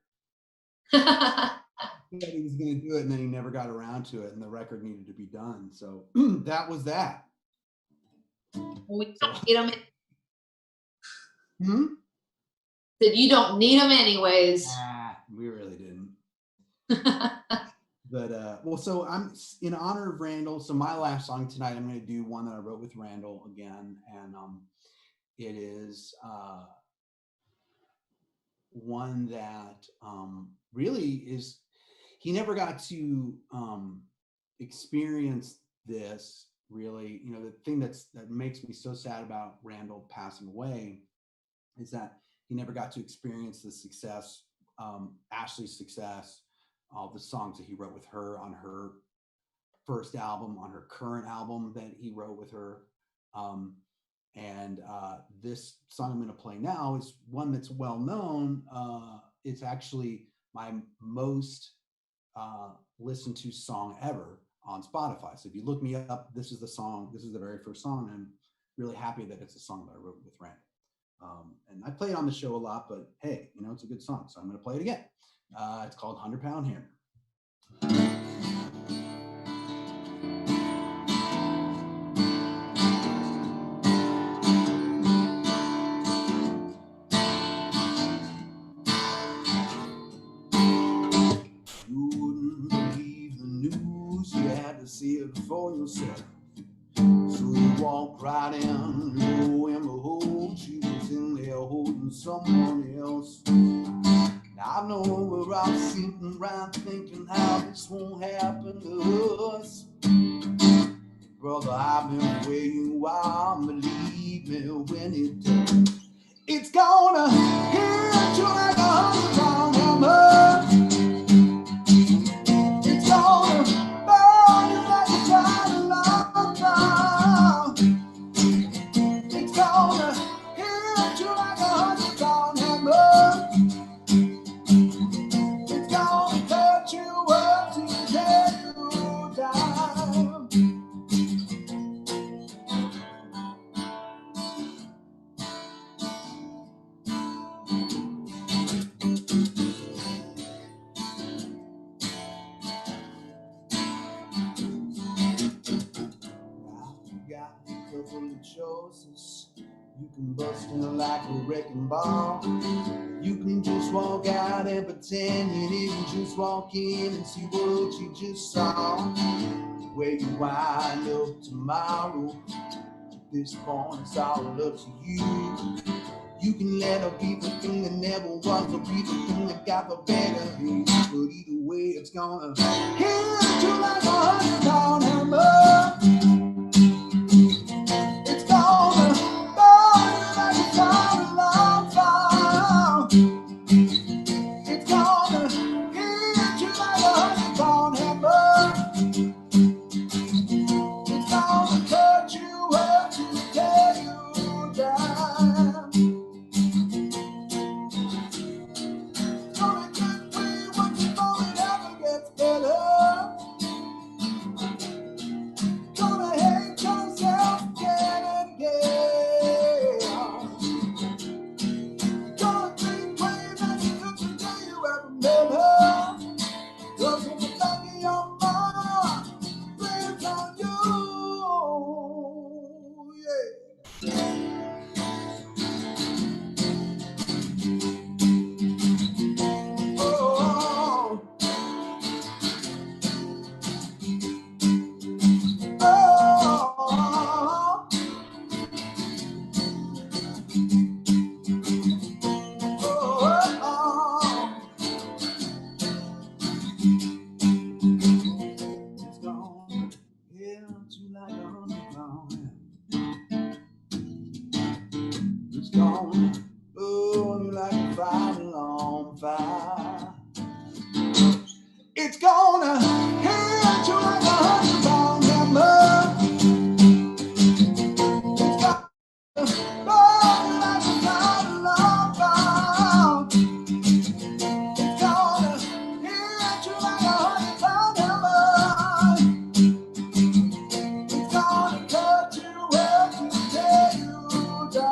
He said he was going to do it, and then he never got around to it, and the record needed to be done. So that was that. We don't need them. That you don't need them anyways. We really didn't. But well, so I'm in honor of Randall. So my last song tonight, I'm going to do one that I wrote with Randall again, and it is one that really is. He never got to experience this really. You know, the thing that makes me so sad about Randall passing away is that he never got to experience the success, Ashley's success, all the songs that he wrote with her on her first album, on her current album that he wrote with her. And this song I'm going to play now is one that's well known. It's actually my most listened to song ever on Spotify. So if you look me up, this is the song. This is the very first song. I'm really happy that it's a song that I wrote with Randall. And I play it on the show a lot, but hey, you know, it's a good song, so I'm going to play it again. It's called 100 Pound Hammer. You wouldn't believe the news, you had to see it for yourself. So you walk right in, lo and behold, she was in there holding someone else. I know we're all sitting around thinking how this won't happen to us. Brother, I've been where you are, believe me when it does. It's gonna hit you like 100 pound hammer. It's gonna burn you like a child long time. It's gonna hit you like 100 pound hammer. You up to tear you down. You got a couple of choices. You can bust in like a wrecking ball. You can just walk out and pretend you didn't just walk in and see what you just saw. Where you wind up tomorrow, at this point it's all up to you. You can let her be the thing that never was, or be the thing that got the better of you. But either way, it's gonna hit you like 100 pound hammer. It's gonna burn you like a fire long fire. It's gonna hit you like 100 pound hammer. fire. It's gonna hit you like a 100-pound hammer. It's gonna burn you like a fire alarm bomb. It's gonna hit you like a 100-pound hammer. It's gonna cut you up till you die.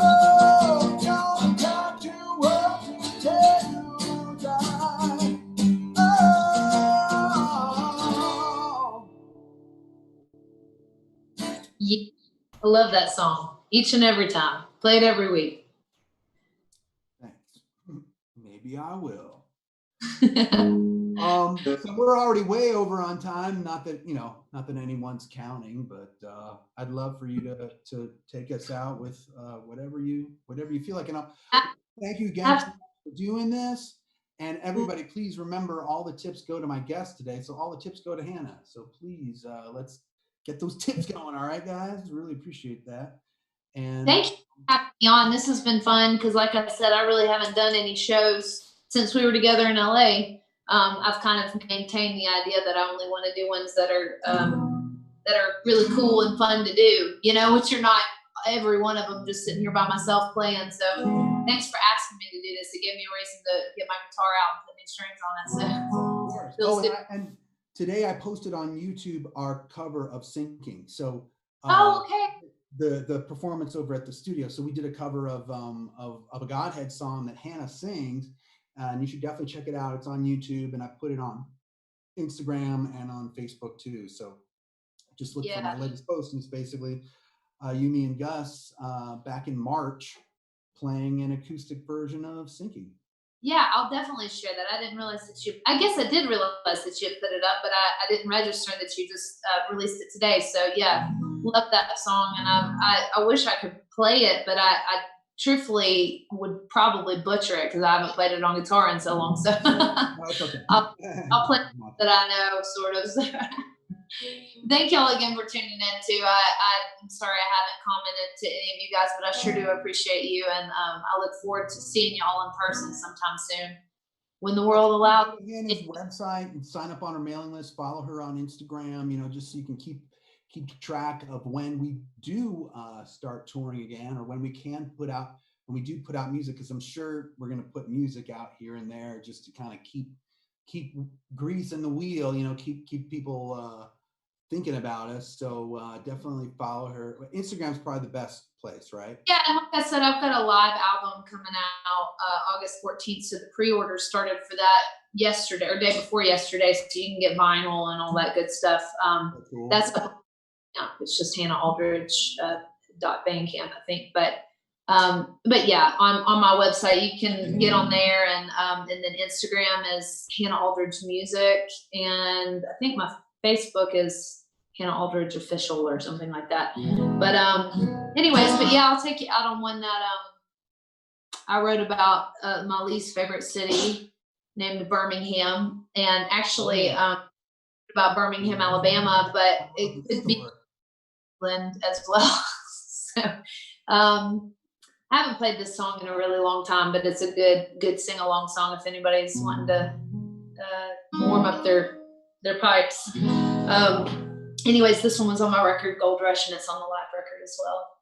Oh, it's gonna cut you up till you die. Yeah, I love that song each and every time. Play it every week. Thanks. Maybe I will. So we're already way over on time. Not that anyone's counting, but I'd love for you to take us out with whatever you feel like. And thank you again for doing this. And everybody, please remember, all the tips go to my guest today. So all the tips go to Hannah. So please, let's get those tips going. All right, guys. Really appreciate that. And thank you for having me on. This has been fun because, like I said, I really haven't done any shows since we were together in LA. I've kind of maintained the idea that I only want to do ones that are really cool and fun to do, which are not every one of them just sitting here by myself playing. So thanks for asking me to do this. It gave me a reason to get my guitar out and put new strings on it. So feels good. And today I posted on YouTube our cover of Sinking. So okay. The performance over at the studio. So we did a cover of a Godhead song that Hannah sings. And you should definitely check it out. It's on YouTube, and I put it on Instagram and on Facebook too. So just look for my latest post. And it's basically you, me, and Gus back in March playing an acoustic version of Sinking. Yeah, I'll definitely share that. I didn't realize that I guess I did realize that you had put it up, but I didn't register that you just released it today. So yeah, love that song. And I wish I could play it, but I truthfully would probably butcher it because I haven't played it on guitar in so long. So Okay. I'll play that I know, sort of. So thank y'all again for tuning in too. I'm sorry I haven't commented to any of you guys, but I sure do appreciate you, and I look forward to seeing y'all in person sometime soon when the world allows. Hannah's website and sign up on her mailing list. Follow her on Instagram. Just so you can keep track of when we do start touring again, or when we do put out music, because I'm sure we're going to put music out here and there just to kind of keep grease in the wheel, keep people thinking about us. So definitely follow her. Instagram's probably the best place, right? Yeah, and like I said, I've got a live album coming out August 14th, so the pre-order started for that yesterday or day before yesterday, so you can get vinyl and all that good stuff. Cool. That's it's just Hannah Aldridge .bandcamp, I think, but yeah, on my website you can get on there, and then Instagram is Hannah Aldridge Music, and I think my Facebook is Hannah Aldridge Official or something like that. But anyways, but yeah, I'll take you out on one that I wrote about my least favorite city named Birmingham, and actually about Birmingham, Alabama, but it could be England as well. So I haven't played this song in a really long time, but it's a good sing-along song if anybody's wanting to warm up their pipes. Anyways, this one was on my record Gold Rush, and it's on the live record as well.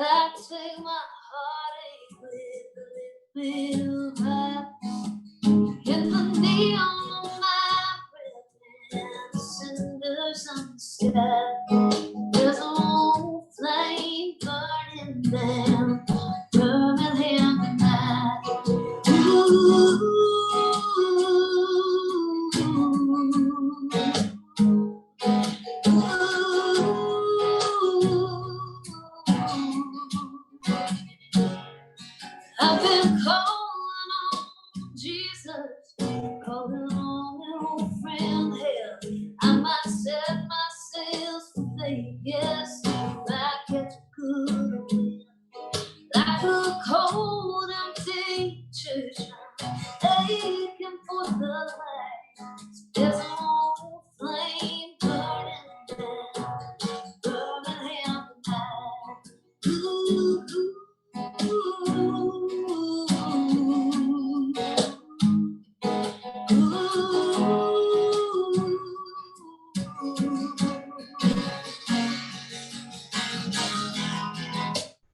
I take my heart the light. There's an old flame burning down, burning him tonight. Ooh,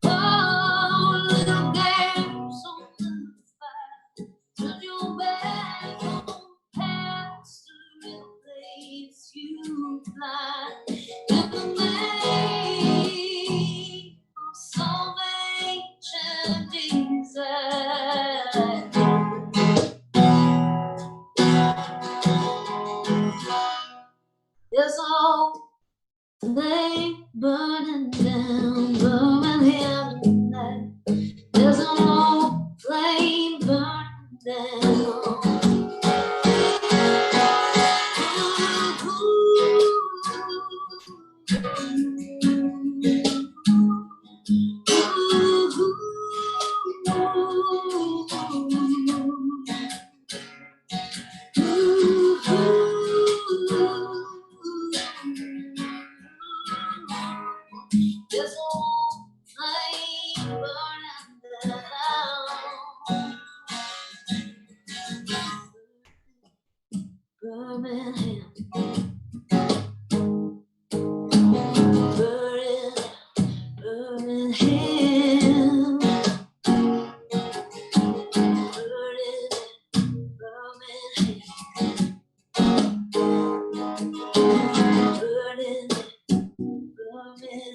oh, little girl, something to fight. Turn your back on past the real place you fly. In the name of some ancient desire. There's no flame burning down, burning here tonight. There's no flame burning down. There's no flame burning down. Birmingham, burning, Birmingham, burning, Birmingham, burning, Birmingham.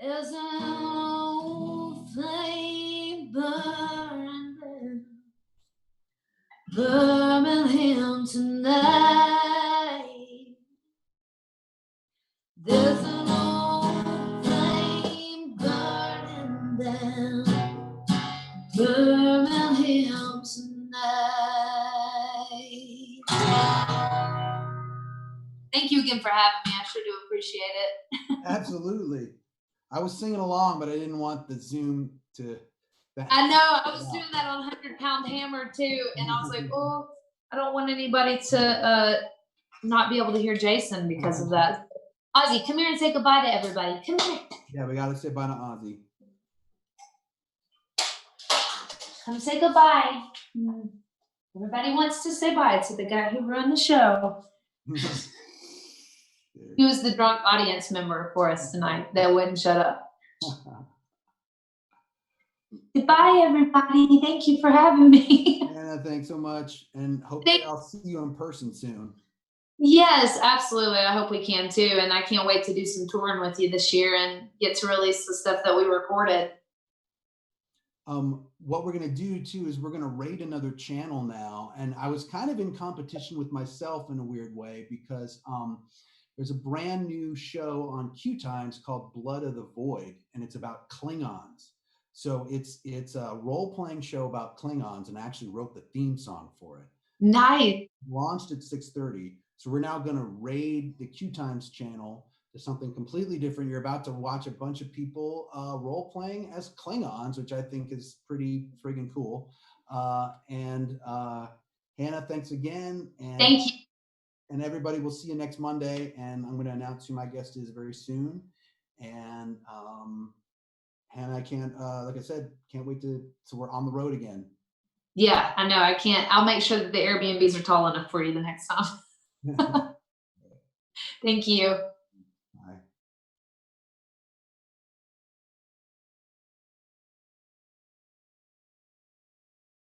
There's no flame burning Birmingham tonight. There's an old flame burning down Birmingham tonight. Thank you again for having me. I sure do appreciate it. Absolutely. I was singing along, but I didn't want the Zoom to. I know, I was doing that on 100-pound hammer too, and I was like, oh, I don't want anybody to not be able to hear Jason because of that. Ozzy, come here and say goodbye to everybody. Come here. Yeah, we got to say bye to Ozzy. Come say goodbye. Everybody wants to say bye to the guy who ran the show. He was the drunk audience member for us tonight that wouldn't shut up. Goodbye, everybody. Thank you for having me. Anna, thanks so much. And hopefully I'll see you in person soon. Yes, absolutely. I hope we can too. And I can't wait to do some touring with you this year and get to release the stuff that we recorded. What we're going to do too is we're going to raid another channel now. And I was kind of in competition with myself in a weird way because there's a brand new show on Q Times called Blood of the Void, and it's about Klingons. So it's a role-playing show about Klingons, and I actually wrote the theme song for it. Nice. Launched at 6:30. So we're now going to raid the Q Times channel to something completely different. You're about to watch a bunch of people role-playing as Klingons, which I think is pretty friggin' cool. Hannah, thanks again. And thank you. And everybody, we'll see you next Monday. And I'm going to announce who my guest is very soon. And Hannah, I can't, like I said, can't wait so we're on the road again. Yeah, I know. I can't. I'll make sure that the Airbnbs are tall enough for you the next time. Thank you.